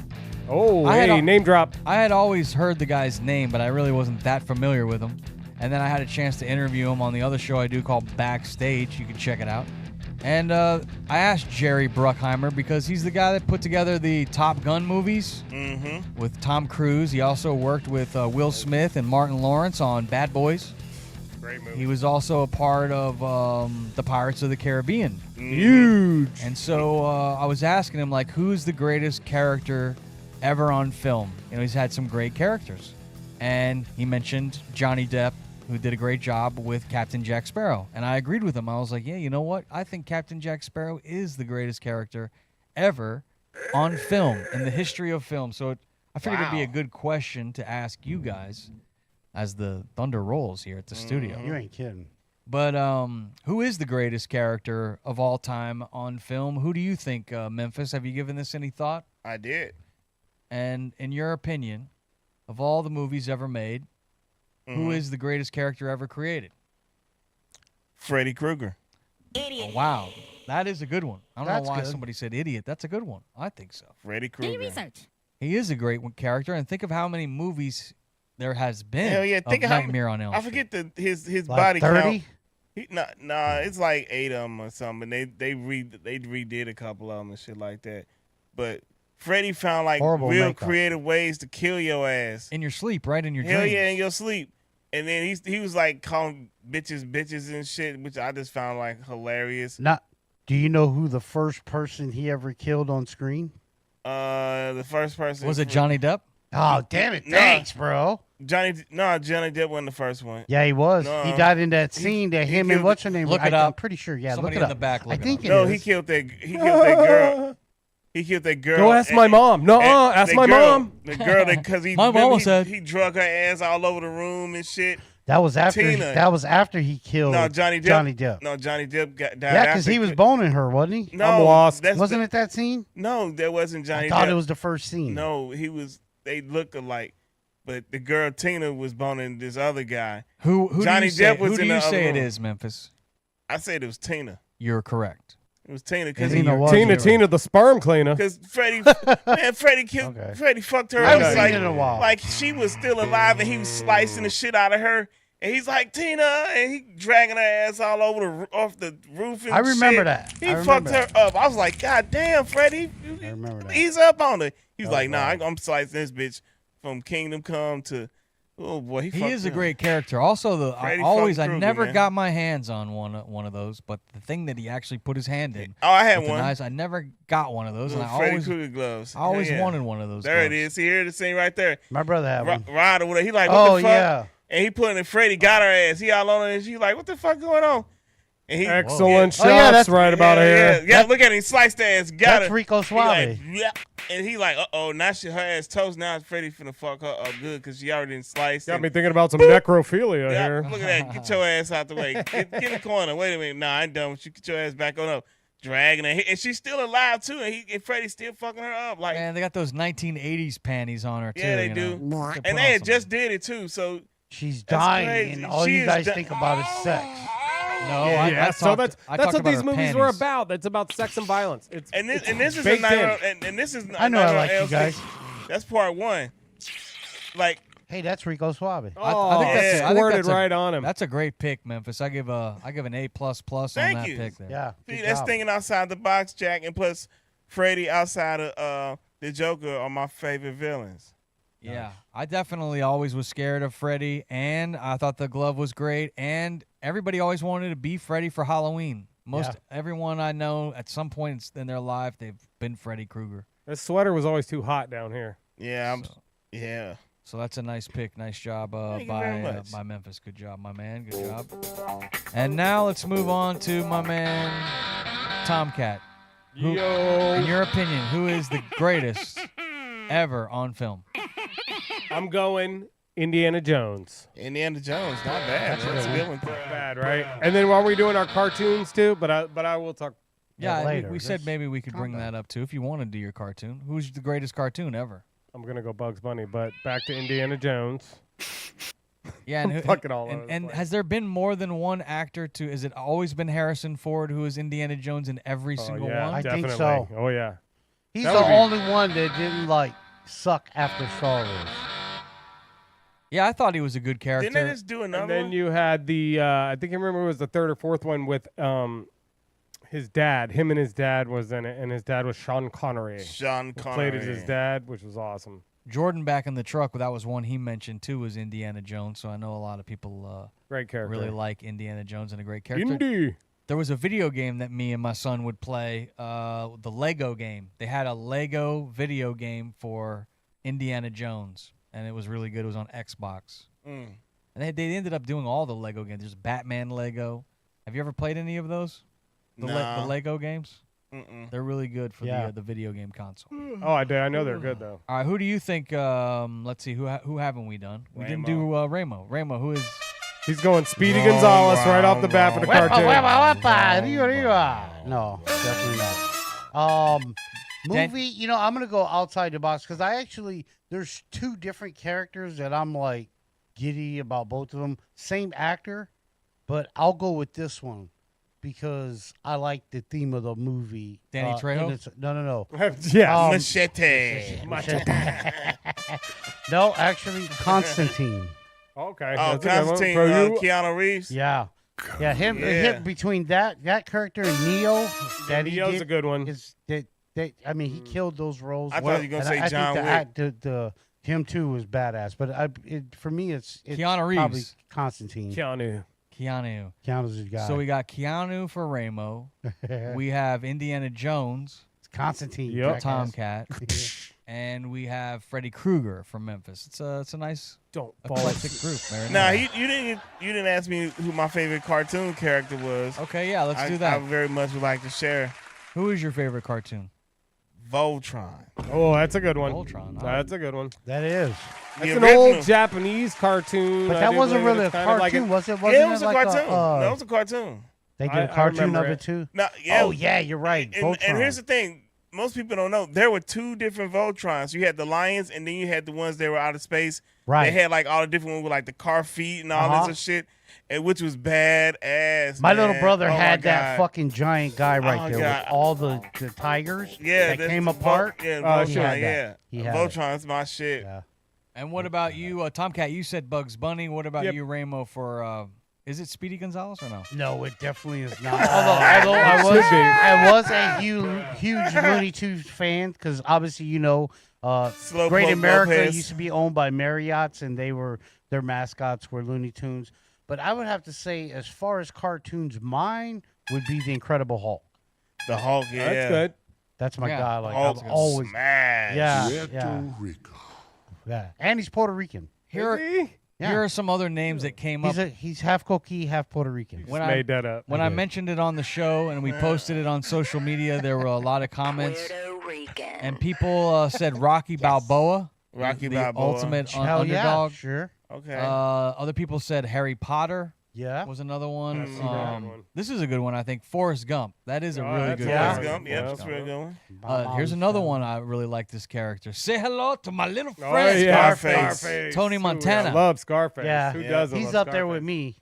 Oh, hey, name drop. I had always heard the guy's name, but I really wasn't that familiar with him. And then I had a chance to interview him on the other show I do called Backstage. You can check it out. And I asked Jerry Bruckheimer because he's the guy that put together the Top Gun movies with Tom Cruise. He also worked with Will Smith and Martin Lawrence on Bad Boys. Great movie. He was also a part of the Pirates of the Caribbean. Huge. And so I was asking him, like, who's the greatest character ever on film? You know, he's had some great characters. And he mentioned Johnny Depp, who did a great job with Captain Jack Sparrow. And I agreed with him. I was like, yeah, you know what? I think Captain Jack Sparrow is the greatest character ever on film, in the history of film. So I figured it'd be a good question to ask you guys as the thunder rolls here at the studio. You ain't kidding. But who is the greatest character of all time on film? Who do you think, Memphis? Have you given this any thought? I did. And in your opinion, of all the movies ever made, who is the greatest character ever created? Freddy Krueger. Oh, wow. That is a good one. I don't know why somebody said idiot. That's a good one. I think so. Freddy Krueger. research. He is a great character, and think of how many movies there has been Hell yeah! Think of Nightmare on Elm I Street. forget his Like body 30? count. Nah, it's like 8 of them or something. They redid a couple of them and shit like that. But Freddy found like Horrible real makeup. creative ways to kill your ass. In your sleep, right? In your Hell dreams. yeah, in your sleep. And then he was like calling bitches and shit, which I just found like hilarious. Do you know who the first person he ever killed on screen? The first person Was it Johnny Depp? Oh, damn it. Nah. Thanks, bro. Johnny Depp wasn't the first one. Yeah, he was. No. He died in that scene that him and killed what's her name? Look it I'm up. pretty sure. Yeah, Somebody look it in up. the back, I look it think up. it No, is. he killed that girl. He killed that girl. Go ask my mom. No, ask my mom. The girl that because My mama said. he drug her ass all over the room and shit. That was after. Tina. That was after he killed No, Johnny Depp. Johnny Depp. No, Johnny Depp died. Yeah, because he was boning her, wasn't he? No, I'm lost. Wasn't it that scene? No, that wasn't Johnny I thought Depp. it was the first scene. No, he was. They look alike, but the girl Tina was boning this other guy. Who Johnny do you say, Depp was who do in you the say other it room. is, Memphis? I said it was Tina. You're correct. It was Tina because Tina was. Tina, the sperm cleaner. Because Freddie killed. Okay. Freddie fucked her I up. haven't seen Like, it in a while. like she was still alive and he was slicing the shit out of her. And he's like, Tina, and he dragging her ass all over off the roof and I remember shit. that. He I fucked remember her that. up. I was like, God damn, Freddie. I remember that. He's up on her. He was Oh, like, nah, wow. I'm slicing this bitch from Kingdom Come to, oh boy. He fucked is a her. great character. Also, Freddy I Krueger, never man. got my hands on one of those, but the thing that he actually put his hand in. Oh, I had with the one. knives, I never got one of those, and Little I Freddy always Krueger gloves. I always Hell yeah. wanted one of those. There it gloves. is. See, here the scene right there. My brother had one. Rod or whatever. He like, what Oh, the fuck? yeah. And he putting it, Freddie got her ass. He all on her and she like, what the fuck going on? And he Excellent shots Oh, yeah, that's- right about here. Yeah, look at him, sliced the ass, got That's her. Rico He like, Suave. yeah. And he like, uh-oh, now her ass toast. Now Freddie finna fuck her up good because she already done sliced. Got and- me thinking about some necrophilia Yeah, here. look at that. Get your ass out the way. Get in the corner. Wait a minute. Nah, I ain't done with you. Get your ass back on up. Dragging her. And she's still alive, too. And Freddie's still fucking her up. Like, Man, they got those 1980s panties on her too. yeah, they you do. know? They put And on they had some- just did it, too. So, She's That's dying, crazy. and all She you is guys di- think about is sex. No, Yeah, I so talked, that's I that's talked what about these her movies panties. were about. It's about sex and violence. It's and this is a baked Nightmare, in. and this is I know I Nightmare like on you Elm Street. guys. That's part one. Like, Hey, that's Rico Suave. I think that's, I think squirted that's a- right on him. That's a great pick, Memphis. I give an A++ on Thank that you. pick there. Yeah. see, good that's job. thinking outside the box, Jack, and plus Freddy outside of the Joker are my favorite villains. Yeah, I definitely always was scared of Freddy, and I thought the glove was great, and everybody always wanted to be Freddy for Halloween. Everyone I know at some point in their life, they've been Freddy Krueger. This sweater was always too hot down here. Yeah, yeah. So that's a nice pick. Nice job Thank you very much. by Memphis. Good job, my man. Good job. And now let's move on to my man, Tomcat. Who, in your opinion, who is the greatest ever on film? I'm going Indiana Jones. Indiana Jones, not bad. That's a good one. Bad, right? And then while we're doing our cartoons too, but I will talk. Yeah, later. we said maybe we could bring that up too if you want to do your cartoon. Who's the greatest cartoon ever? I'm gonna go Bugs Bunny, but back to Indiana Jones. Yeah, and, Fucking all over the and place. has there been more than one actor to? Is it always been Harrison Ford who is Indiana Jones in every single yeah, one? I think definitely. so. Oh yeah. He's That the would be- only one that didn't like suck after Star Wars. Yeah, I thought he was a good character. Didn't they just do another And then one? you had the I think I remember it was the third or fourth one with his dad. Him and his dad was in it, and his dad was Sean Connery. Sean Who Connery. played as his dad, which was awesome. Jordan back in the truck, that was one he mentioned too, was Indiana Jones. So I know a lot of people Great character. really like Indiana Jones and a great character. Indy. There was a video game that me and my son would play, the Lego game. They had a Lego video game for Indiana Jones, and it was really good. It was on Xbox. Mm. And they ended up doing all the Lego games. There's Batman Lego. Have you ever played any of those? The No. Lego games? Mm-mm. They're really good for Yeah. the video game console. Oh, I did. I know they're good though. All right, who do you think? Let's see, who haven't we done? We didn't do Ramo. Ramo, who is? He's going Speedy Gonzalez right off the bat for the cartoon. No, definitely not. Movie, you know, I'm gonna go outside the box because there's two different characters that I'm like giddy about both of them. Same actor, but I'll go with this one because I like the theme of the movie. Danny Trejo? No. Yeah. Machete. No, actually, Constantine. Okay. Oh, that's a good one. Constantine, For you- Keanu Reeves. Yeah, him Yeah. between that character and Neo. That he Neo's did a good one. Is that I mean, he killed those roles. I thought you were gonna And say John think the him too was badass. But for me, it's Keanu probably Reeves. Constantine. Keanu. Keanu's his guy. So we got Keanu for Ramo. We have Indiana Jones, Constantine. Yep. jackass. Tomcat, and we have Freddy Krueger from Memphis. It's a nice Don't fall eclectic group. Very Now nice. you didn't ask me who my favorite cartoon character was. Okay, yeah, let's do I that. very much would like to share Who is your favorite cartoon? Voltron. Oh, that's a good one. Voltron. That's a good one. That is. That's The an original. old Japanese cartoon. But I that do wasn't believe really a it's kind of like cartoon, was it? Yeah, Wasn't it was a like cartoon. That was a cartoon. They did I a cartoon remember of it. it too. No, yeah. Oh yeah, you're right. And Voltron. here's the thing. Most people don't know. There were two different Voltrons. You had the lions, and then you had the ones that were out of space. Right. They had like all the different ones with like the car feet and all Uh-huh. this shit, and which was badass. My little man. brother Oh, my had that God. fucking giant guy right Oh, there God. with all the tigers Yeah, that that's came the apart. Yeah, Oh, Voltron. sure. Yeah, He had Voltron's my shit. Yeah. And what about you, Tomcat? You said Bugs Bunny. What about Yep. you, Ramo? For is it Speedy Gonzalez or no? No, it definitely is not. Although I was a huge Looney Tunes fan because obviously Slowpoke Great America Lopez. used to be owned by Marriott's and their mascots were Looney Tunes. But I would have to say, as far as cartoons, mine would be the Incredible Hulk. The Hulk. Yeah, That's good. That's my Yeah. guy. Like Hulk I've always, smash. yeah, and he's Puerto Rican. Is he? Yeah. Here are some other names that came up He's half Coquille, half Puerto Rican. when Just I made that up. when I mentioned it on the show and we posted it on social media. There were a lot of comments, and people said Rocky Balboa, Rocky the Balboa. ultimate Hell underdog. yeah, sure. Okay. Other people said Harry Potter Yeah. was another one. That's a good one. This is a good one, I think. Forrest Gump. That is a Oh, really that's good a Forrest character. Gump. Yeah, that's a real good one. Here's another one I really like. This character. Say hello to my little Oh, friend. yeah, Scarface. Tony Ooh, Montana. I love Scarface. Yeah. Who Yeah. doesn't? He's love up there with Scarface? me.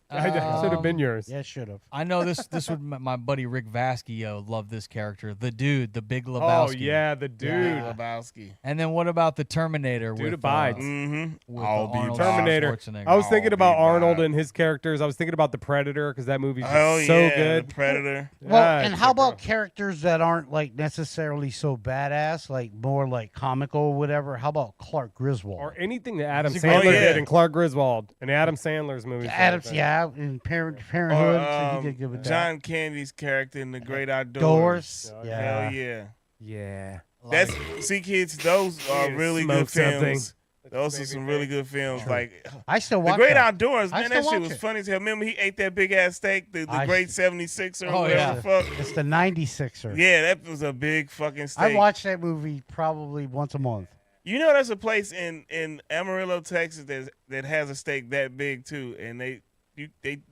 Should have been yours. Yeah, should have. I know this would my buddy Rick Vasquez loved this character. The dude, the Big Oh Lebowski. yeah, the dude. Lebowski. And then what about the Terminator? Dude with, abides. Mm-hmm. with I'll be Arnold Terminator. Schwarzenegger. I was thinking about be Arnold back. and his characters. I was thinking about the Predator because that movie's just Oh so yeah, good. The Predator. Well, Yeah, and it's how so about good. characters that aren't like necessarily so badass, like more like comical or whatever? How about Clark Griswold? Or anything that Adam He's a Sandler great- Oh, yeah. did in Clark Griswold and Adam Sandler's movies. Adams, yeah, in Parenthood, so he did good with that. John Candy's character in The Great Outdoors. Doors, Oh, yeah. Hell yeah. Yeah. That's see, kids. Those are Yeah, really smoke good films. something. Those are Baby some face. really good films. Like I still The watch Great that. Outdoors, I man. still That shit watch was it. funny as hell. Remember he ate that big ass steak, the I- Great 76er or Oh, whatever yeah. the fuck. It's the 96er. Yeah, that was a big fucking steak. I watch that movie probably once a month. You know, there's a place in Amarillo, Texas that has a steak that big too, and they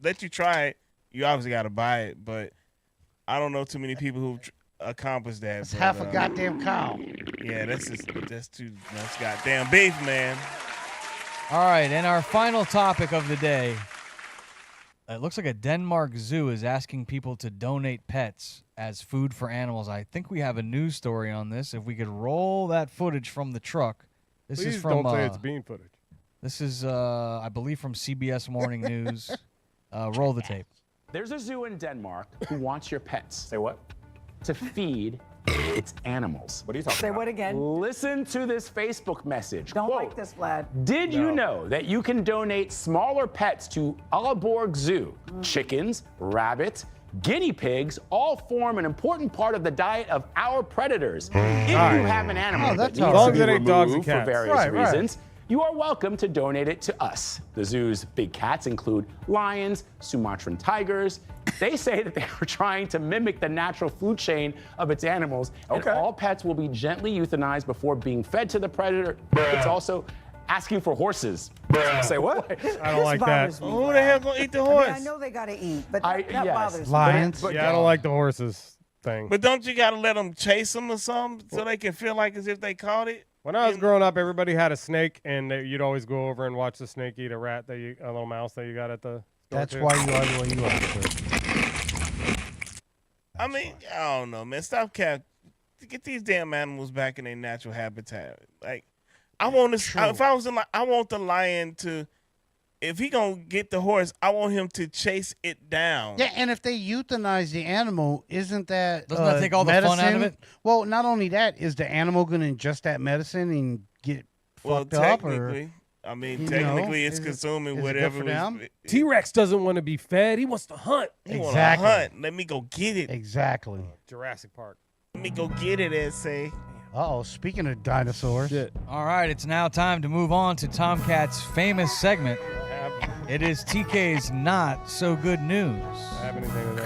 let you try it. You obviously got to buy it, but I don't know too many people who've accomplished that. It's but, half a goddamn cow. Yeah, that's too much goddamn beef, man. All right, and our final topic of the day. It looks like a Denmark zoo is asking people to donate pets as food for animals. I think we have a news story on this. If we could roll that footage from the truck. This Please is from, don't say it's bean footage. This is, I believe, from CBS Morning News. Roll the tape. There's a zoo in Denmark who wants your pets. Say what? To feed its animals. What are you talking about? Say what again? Listen to this Facebook message. Don't Quote, like this, Vlad. Did you know that you can donate smaller pets to Aalborg Zoo? Chickens, rabbits, guinea pigs all form an important part of the diet of our predators. If you have an animal that needs to be removed for various reasons, you are welcome to donate it to us. The zoo's big cats include lions, Sumatran tigers. They say that they were trying to mimic the natural food chain of its animals, and all pets will be gently euthanized before being fed to the predator. It's also asking for horses. Say what? I don't like that. Who the hell gonna eat the horse? I know they gotta eat, but that bothers me. Lions. Yeah, I don't like the horses thing. But don't you gotta let them chase them or something so they can feel like as if they caught it? When I was growing up, everybody had a snake, and you'd always go over and watch the snake eat a rat a little mouse that you got at the. That's why you are the way you are. I mean, I don't know, man. Stop get these damn animals back in their natural habitat. Like, I want to. If I was I want the lion to. If he gonna get the horse, I want him to chase it down. Yeah, and if they euthanize the animal, isn't that Doesn't that take all the medicine? fun out of it? Well, not only that, is the animal going to ingest that medicine and get fucked up? Or I mean, technically, it's consuming whatever. T-Rex doesn't want to be fed; he wants to hunt. He want to hunt. Let me go get it. Exactly. Jurassic Park. Let me go get it, SA. Uh-oh, speaking of dinosaurs. All right, it's now time to move on to Tomcat's famous segment. It is TK's Not So Good News.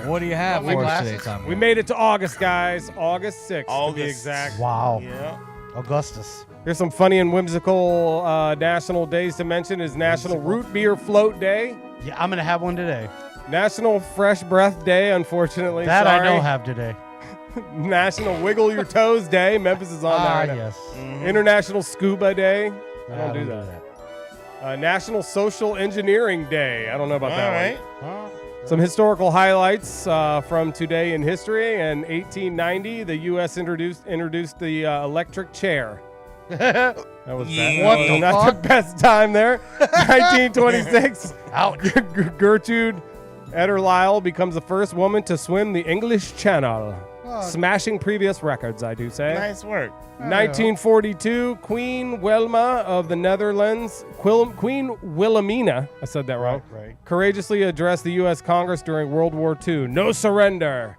What do you have for us today, Tom? We made it to August, guys. August 6th, to be exact. Wow. Yeah. Augustus. Here's some funny and whimsical national days to mention. Is National Root Beer Float Day. Yeah, I'm going to have one today. National Fresh Breath Day, unfortunately. That Sorry. I don't have today. National Wiggle Your Toes Day. Memphis is on that. Yes. International Scuba Day. I I don't do that. National Social Engineering Day. I don't know about that one. Some historical highlights from today in history. In 1890, the U.S. introduced the electric chair. That was bad. Not the best time there. 1926, Gertrude Ederlisle becomes the first woman to swim the English Channel. Smashing previous records, I do say. Nice work. 1942, Queen Wilma of the Netherlands, Queen Wilhelmina, I said that wrong, courageously addressed the U.S. Congress during World War II. No surrender.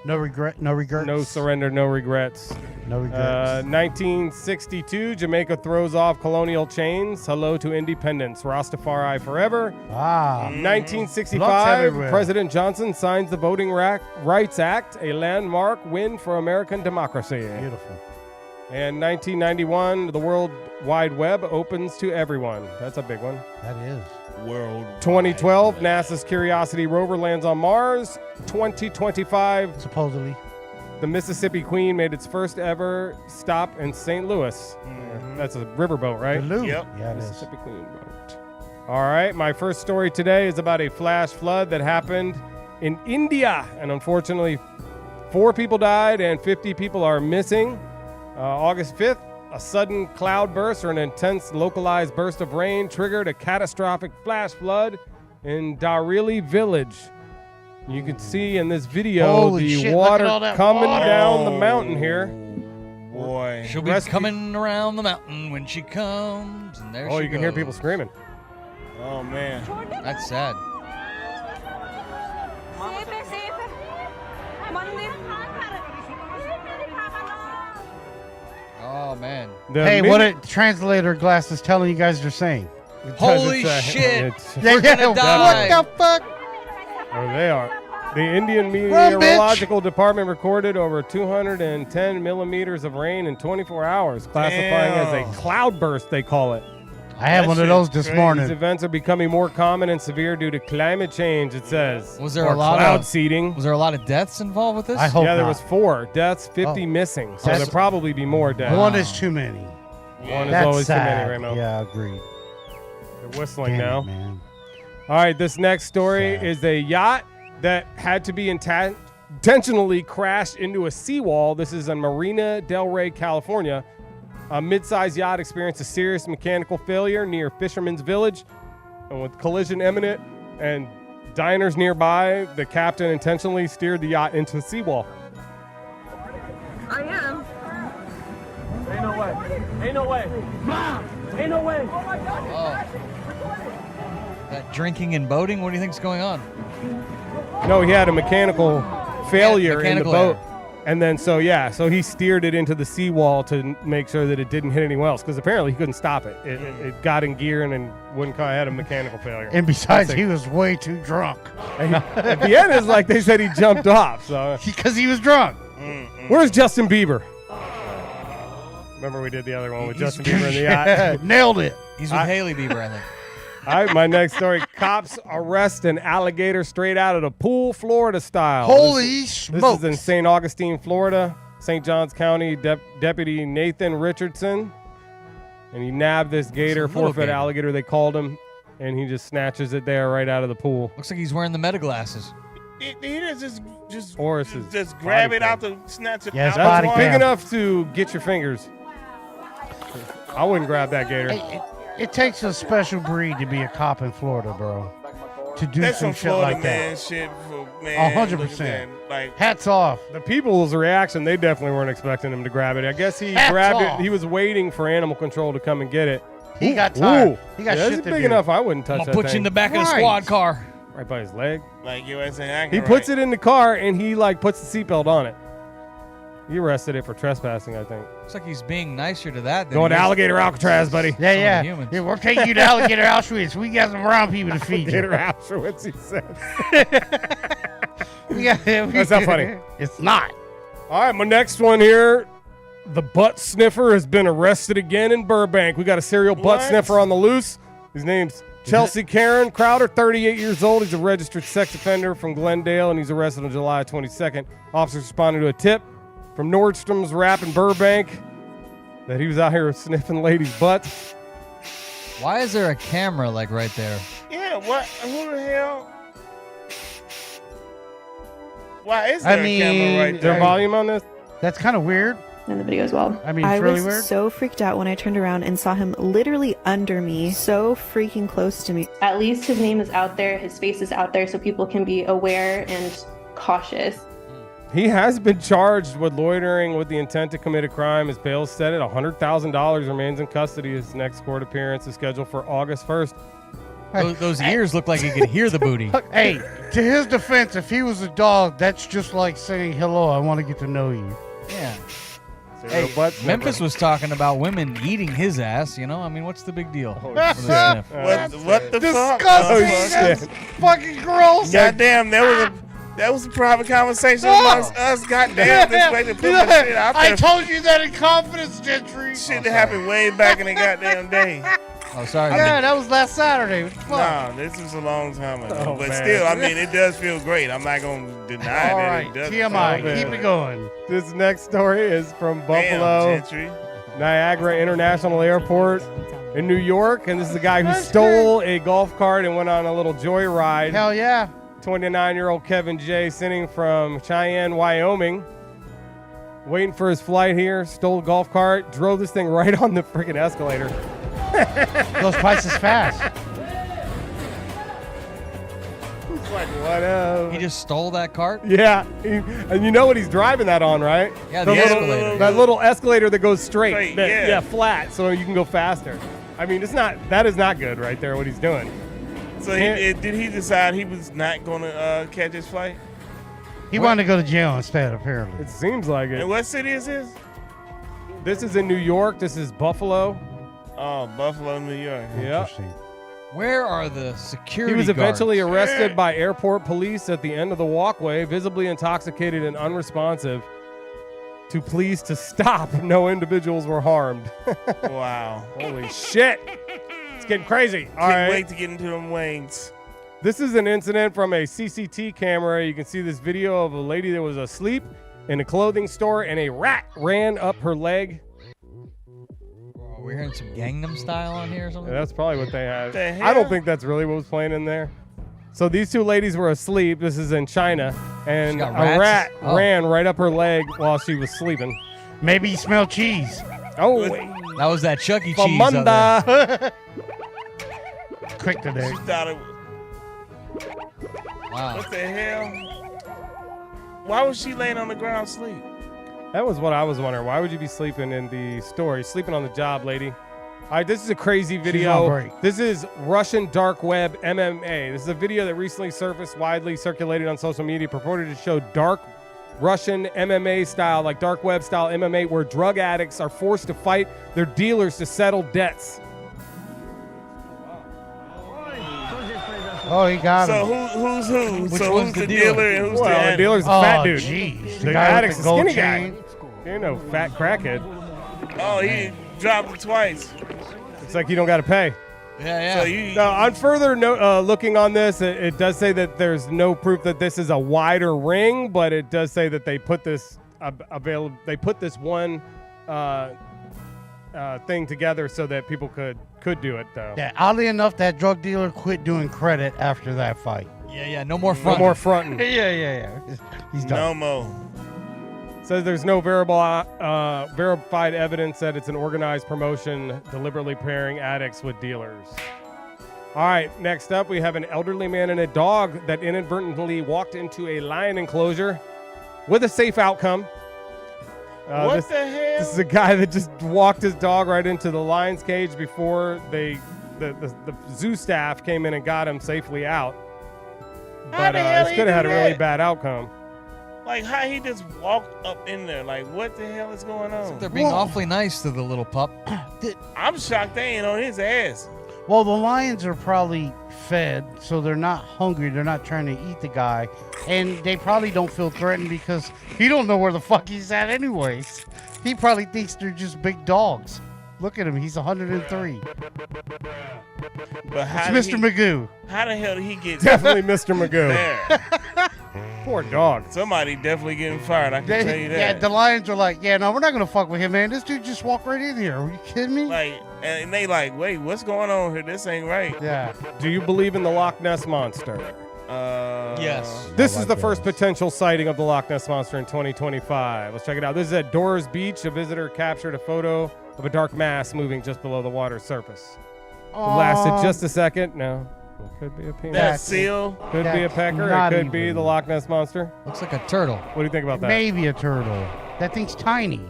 No regrets. No surrender, no regrets. No regrets. 1962, Jamaica throws off colonial chains. Hello to independence. Rastafari forever. 1965, President Johnson signs the Voting Rights Act, a landmark win for American democracy. Beautiful. And 1991, the World Wide Web opens to everyone. That's a big one. That is. 2012, NASA's Curiosity rover lands on Mars. 2025, supposedly, the Mississippi Queen made its first ever stop in St. Louis. That's a riverboat, right? Yep. Yeah, it is. Mississippi Queen boat. All right, my first story today is about a flash flood that happened in India, and unfortunately, 4 people died and 50 people are missing. August 5th, a sudden cloud burst or an intense localized burst of rain triggered a catastrophic flash flood in Darili village. You can see in this video the water coming down the mountain here. Boy. She'll be coming around the mountain when she comes, and there she goes. You can hear people screaming. Oh, man. That's sad. Oh, man. Hey, what a translator glass is telling you guys they're saying. Holy shit. We're gonna die. What the fuck? Oh, they are. The Indian Meteorological Department recorded over 210 millimeters of rain in 24 hours, classifying as a cloudburst, they call it. I had one of those this morning. These events are becoming more common and severe due to climate change, it says. Was there a lot cloud of seeding? Was there a lot of deaths involved with this? I hope there not. was 4 deaths, 50 missing. So there'll probably be more deaths. One is too many. One is That's always sad. too many, Ramo. Yeah, agreed. They're whistling Damn now. it, man. All right, this next story is a yacht that had to be intentionally crashed into a seawall. This is in Marina Del Rey, California. A mid-sized yacht experienced a serious mechanical failure near Fisherman's Village. And with collision imminent and diners nearby, the captain intentionally steered the yacht into the seawall. I am. Ain't no way. Ain't no way. Mom! Ain't no way. Oh my God. That drinking and boating, what do you think's going on? No, he had a mechanical failure mechanical in the boat. error. And then, so he steered it into the seawall to make sure that it didn't hit anyone else, because apparently he couldn't stop it. It got in gear and wouldn't come. Had a mechanical failure. And besides, he was way too drunk. At the end, it's like they said he jumped off. So because he was drunk. Where's Justin Bieber? Remember we did the other one with Justin Bieber in the yacht? Nailed it. He's with Haley Bieber, I think. All right, my next story. Cops arrest an alligator straight out of the pool, Florida style. Holy This smokes. is in St. Augustine, Florida. St. Johns County Deputy Nathan Richardson. And he nabbed this gator, It's a little 4-foot gator. alligator, they called him. And he just snatches it there right out of the pool. Looks like he's wearing the meta glasses. He just Or it's his just grab body it cam. out the snatch it Yeah, his out body the Big water. enough to get your fingers. I wouldn't grab that gator. It takes a special breed to be a cop in Florida, bro. To do That's some some shit Florida like man that. shit for man. 100%. look at that. Like Hats off. The people's reaction, they definitely weren't expecting him to grab it. I guess he Hats grabbed off. it. He was waiting for animal control to come and get it. He got tired. Ooh. He got Yeah, shit it's to big do. enough. I wouldn't touch I'm that gonna put you thing. in the back of the Right. squad car. Right by his leg. like you ain't saying He puts it in the car and he like puts the seatbelt on it. He arrested it for trespassing, I think. Looks like he's being nicer to that than Going to he is Alligator Alcatraz, buddy. Yeah, some of the yeah. humans. Yeah, we're taking you to Alligator Auschwitz. We got some brown people to feed you. Alligator Auschwitz, he said. That's not funny. It's not. All right, my next one here. The butt sniffer has been arrested again in Burbank. We got a serial butt What? sniffer on the loose. His name's Chelsea Karen Crowder, 38 years old. He's a registered sex offender from Glendale, and he's arrested on July 22nd. Officers responded to a tip from Nordstrom's Wrap in Burbank that he was out here sniffing ladies' butts. Why is there a camera like right there? Yeah, what? Who the hell? Why is there I a camera mean, right Is there there? volume on this? That's kind of weird. In the video as well. I mean, it's really weird. so freaked out when I turned around and saw him literally under me, so freaking close to me. At least his name is out there, his face is out there, so people can be aware and cautious. He has been charged with loitering with the intent to commit a crime. His bail is set at $100,000. Remains in custody. His next court appearance is scheduled for August 1st. Those ears look like he could hear the booty. Hey, to his defense, if he was a dog, that's just like saying, hello, I want to get to know you. Yeah. Serial butt sniffer. Memphis was talking about women eating his ass, you know? I mean, what's the big deal? Oh, with a shit. sniff? What the fuck? Disgusting. Oh, That's shit. fucking gross. Goddamn, that was a private conversation amongst us. Goddamn, this way to put my shit out I there. told you that in confidence, Gentry. Shit that happened way back in the goddamn day. Oh, sorry. Yeah, that was last Saturday. What the fuck? Nah, this was a long time ago. Oh, but man. still, I mean, it does feel great. I'm not going to deny All that right, it does. TMI, man. keep it going. This next story is from Buffalo, Damn, Gentry. Niagara International Airport in New York. And this is the guy who That's stole a golf cart and went on a little joyride. Hell yeah. 29-year-old Kevin J. sitting from Cheyenne, Wyoming. Waiting for his flight here. Stole a golf cart. Drove this thing right on the freaking escalator. Goes twice as fast. It's like, what He just stole that cart? Yeah. And you know what he's driving that on, right? Yeah, the little, escalator. That little escalator that goes straight. Straight, that- yeah. flat, so you can go faster. I mean, that is not good right there, what he's doing. So did he decide he was not going to catch his flight? He wanted to go to jail instead, apparently. It seems like it. And what city is this? This is in New York. This is Buffalo. Oh, Buffalo, New York. Yep. Where are the security He was eventually guards? arrested by airport police at the end of the walkway, visibly intoxicated and unresponsive to pleas to stop. No individuals were harmed. Wow. Holy shit. It's getting crazy. All Can't right. wait to get into them wings. This is an incident from a CCTV camera. You can see this video of a lady that was asleep in a clothing store and a rat ran up her leg. Are we hearing some Gangnam Style on here or something? Yeah, that's probably what they had. The hell? I don't think that's really what was playing in there. So these two ladies were asleep. This is in China. And got a rats? rat ran right up her leg while she was sleeping. Maybe you smell cheese. Oh, that was that Chuck E. Cheese. up there. Famanda. Quick today. She thought it. Wow. What the hell? Why was she laying on the ground asleep? That was what I was wondering. Why would you be sleeping in the store? You're sleeping on the job, lady. All right, this is a crazy on video. break. This is Russian dark web MMA. This is a video that recently surfaced, widely circulated on social media, purported to show dark Russian MMA style, like dark web style MMA, where drug addicts are forced to fight their dealers to settle debts. Oh, he got So him. who's who? Which So one's who's the the dealer? dealer and who's the Well, the addict? dealer's a Oh, fat dude. jeez. The guy with addict's the a gold skinny chain. guy. You know, fat crackhead. Oh, he dropped it twice. It's like you don't got to pay. Yeah, So yeah. you Now, on further looking on this, it does say that there's no proof that this is a wider ring, but it does say that they put this available. They put this one thing together so that people could do it, though. Yeah, oddly enough, that drug dealer quit doing credit after that fight. Yeah. No more No front. more fronting. Yeah. He's done. no more. Says there's no verified evidence that it's an organized promotion deliberately pairing addicts with dealers. All right, next up, we have an elderly man and a dog that inadvertently walked into a lion enclosure with a safe outcome. What the hell? This is a guy that just walked his dog right into the lion's cage before the zoo staff came in and got him safely out. But the hell this he could have had a do really that? bad outcome. Like, how he just walked up in there? Like, what the hell is going on? They're being awfully nice to the little pup. I'm shocked they ain't on his ass. Well, the lions are probably fed, so they're not hungry. They're not trying to eat the guy. And they probably don't feel threatened because he don't know where the fuck he's at anyways. He probably thinks they're just big dogs. Look at him. He's 103. But how It's did Mr. Magoo. How the hell did he get Definitely Mr. Magoo. there? Poor dog. Somebody definitely getting fired. I can tell you that. Yeah, the lions are like, yeah, no, we're not going to fuck with him, man. This dude just walked right in here. Are you kidding me? Like, and they like, wait, what's going on here? This ain't right. Yeah. Do you believe in the Loch Ness Monster? Yes. This is the first potential sighting of the Loch Ness Monster in 2025. Let's check it out. This is at Doors Beach. A visitor captured a photo of a dark mass moving just below the water's surface. It lasted just a second. No. It could be a penis. That seal. Could be a pecker. It could be the Loch Ness Monster. Looks like a turtle. What do you think about that? Maybe a turtle. That thing's tiny.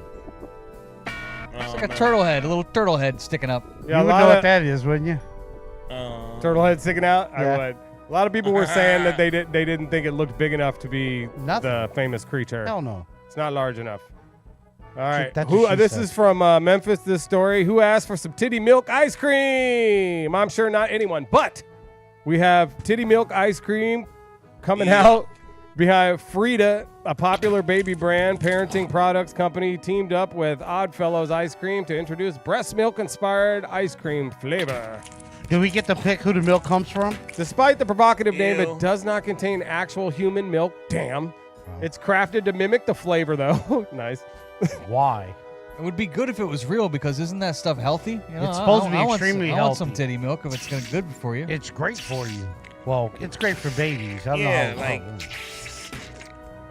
It's like a turtle head, a little turtle head sticking up. Yeah, You would know what that is, wouldn't you? Turtle head sticking out? Yeah. I would. A lot of people were saying that they didn't think it looked big enough to be the famous creature. Hell no. It's not large enough. All right. That's what she This said. is from Memphis, this story. Who asked for some titty milk ice cream? I'm sure not anyone, but we have titty milk ice cream coming out behind Frida, a popular baby brand parenting products company, teamed up with Oddfellows Ice Cream to introduce breast milk inspired ice cream flavor. Do we get to pick who the milk comes from? Despite the provocative name, Ew. it does not contain actual human milk. Damn. It's crafted to mimic the flavor, though. Nice. Why? It would be good if it was real because isn't that stuff healthy? You know, It's supposed to be I want extremely some, I want some healthy. titty milk if it's gonna good for you. It's great for you. Well, it's great for babies. I don't Yeah, know. like.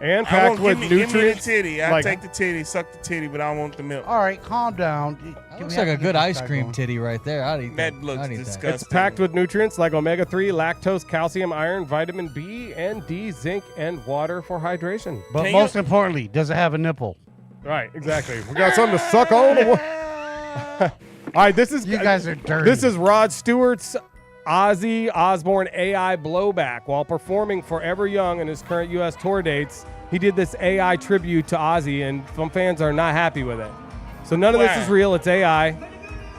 And I packed won't with give me the nutrients. titty. I like- take the titty, suck the titty, but I don't want the milk. All right, calm down. That looks like a good ice cream titty right there. I'd eat that. That looks I'd eat disgusting. It's packed with nutrients like omega-3, lactose, calcium, iron, vitamin B, and D, zinc, and water for hydration. But Can most importantly, does it have a nipple? Right, exactly. We got something to suck on. All right, this is You guys are dirty. This is Rod Stewart's Ozzy Osbourne AI blowback. While performing Forever Young in his current U.S. tour dates, he did this AI tribute to Ozzy, and some fans are not happy with it. So none of this Why? is real. It's AI.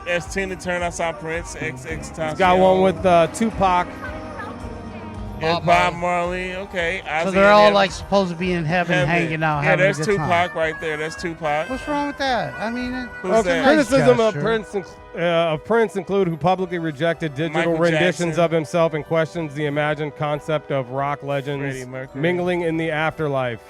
That's Tina Turner. I saw Prince. XX Tentacion. He's got one with Tupac. There's Bob Marley. Okay. So Ozzy they're and all them. like supposed to be in heaven, hanging out, Yeah, having there's a good Tupac time. right there. That's Tupac. What's wrong with that? I mean, Who's that? Criticism nice of Prince include who publicly rejected digital Michael renditions Jackson. of himself and questions the imagined concept of rock legends Freddie Mercury. mingling in the afterlife.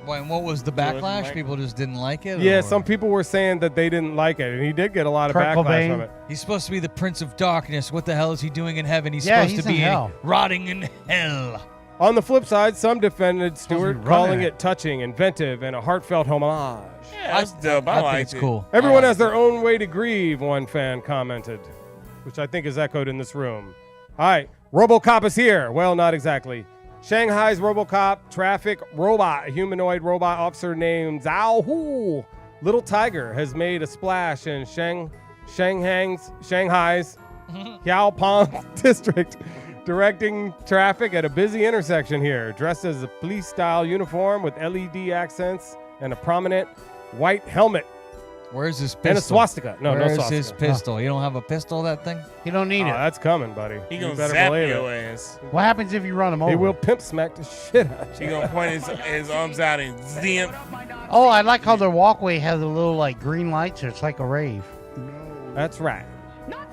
Boy, and what was the backlash? People just didn't like it? Yeah, or? some people were saying that they didn't like it, and he did get a lot of Kurt backlash Cobain. from it. He's supposed to be the Prince of Darkness. What the hell is he doing in heaven? He's Yeah, supposed he's to be in hell. rotting in hell. On the flip side, some defended Stewart, running calling it. it touching, inventive, and a heartfelt homage. Yeah, that's dope. I think like it's it. cool. Everyone has their own way to grieve, one fan commented, which I think is echoed in this room. All right, RoboCop is here. Well, not exactly. Shanghai's RoboCop traffic robot, a humanoid robot officer named Zhao Hu. Little Tiger has made a splash in Shanghai's Yaopeng district, directing traffic at a busy intersection here. Dressed as a police-style uniform with LED accents and a prominent white helmet. Where's his pistol? And a swastika. No, Where's no swastika. his pistol? You don't have a pistol, that thing? You don't need Oh, it. that's coming, buddy. He You gonna better zap believe your it. ass. What happens if you run him over? He will pimp smack the shit out of He you. gonna point his arms out and zimp. Oh, I like how their walkway has a little like green lights. It's like a rave. That's right.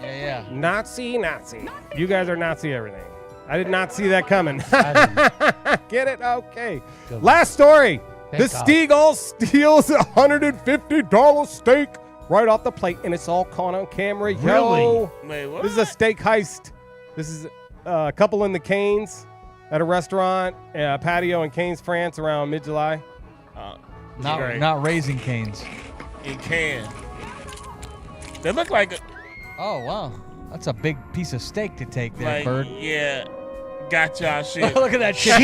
Yeah. Nazi. You guys are Nazi everything. I did not see that coming. Get it? Okay. Good. Last story. Thank The God. Steagle steals a $150 steak right off the plate, and it's all caught on camera. Yo. Really? Wait, what? This is a steak heist. This is a couple in the Canes at a restaurant, patio in Canes, France, around mid-July. Not Raising Canes. In can. They look like Oh, wow. That's a big piece of steak to take there, like bird. yeah. Got y'all shit. Look at that shit.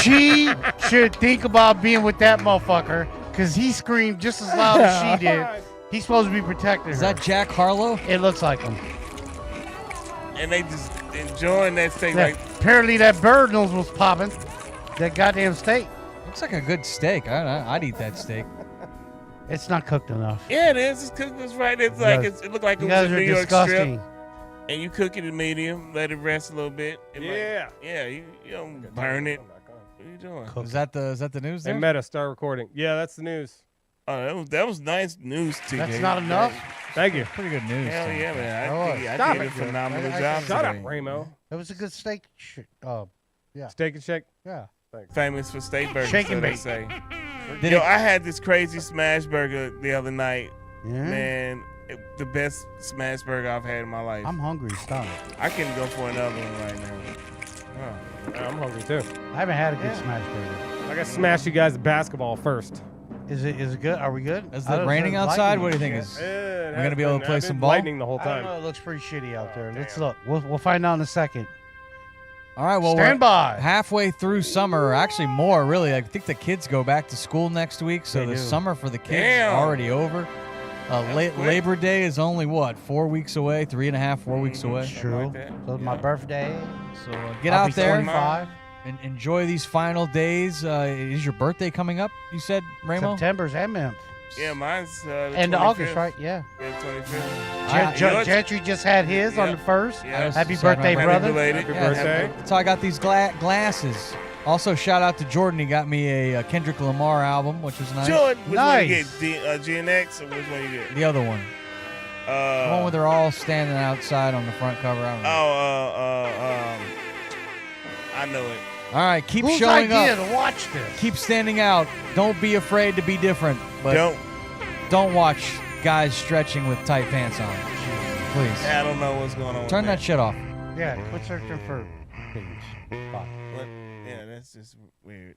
She should think about being with that motherfucker because he screamed just as loud as she did. He's supposed to be protecting Is her. that Jack Harlow? It looks like him. And they just enjoying that steak That- like apparently that bird nose was popping. That goddamn steak. Looks like a good steak. I'd eat that steak. It's not cooked enough. yeah, it is. It's cooked just right. It's You like guys- it looked like it You was guys a are New York disgusting. strip. And you cook it in medium, let it rest a little bit. It Yeah. might- yeah, you don't burn it. What are you doing? Is that the news Hey, there? Meta, start recording. Yeah, that's the news. Oh, that was nice news, TJ. That's not enough. Thank you. Pretty good news. Hell yeah, man. Oh, I stop did a it. phenomenal I- job Shut up, today. Ramo. That was a good steak. Yeah. Steak and shake. Yeah. Famous for steak burgers, Shake and so they bake. say. Did Yo, it- I had this crazy smash burger the other night. Yeah. Man, the best smash burger I've had in my life. I'm hungry. Stop. I can go for another one right now. I'm hungry too. I haven't had a good smash burger. I got to smash you guys basketball first. Is it good? Are we good? Is I it don't- raining it's outside? lightning. What do you think? Is We're gonna be able to play some ball? Lightning the whole I don't time. know. It looks pretty shitty out there. Let's look. We'll find out in a second. all right? Well, Stand we're by. halfway through summer, or actually more. Really, I think the kids go back to school next week, so They the do. summer for the kids Damn. is already over. quick. Labor Day is only what 4 weeks away, 3.5, 4 weeks away. It's true. like that. So it's my birthday. So get I'll out be there 25. and enjoy these final days. Is your birthday coming up? You said, Ramo? September's and month. Yeah, mine's the And 25th. August, right? Yeah. Yeah, 25th. Gentry just had his on the first. Yeah. Happy Celebrate birthday, my brother. belated. Happy Yeah, birthday. So I got these glasses. Also, shout out to Jordan. He got me a Kendrick Lamar album, which was nice. Jordan, which one you Nice. get? Gen X or which one you get? The other one. The one where they're all standing outside on the front cover. I don't know. I know it. All right, keep Whose showing idea up. to watch this? Keep standing out. Don't be afraid to be different. But don't watch guys stretching with tight pants on. Please. I don't know what's going on. Turn that shit off. Yeah, quit searching for things. Bye. What? Yeah, that's just weird.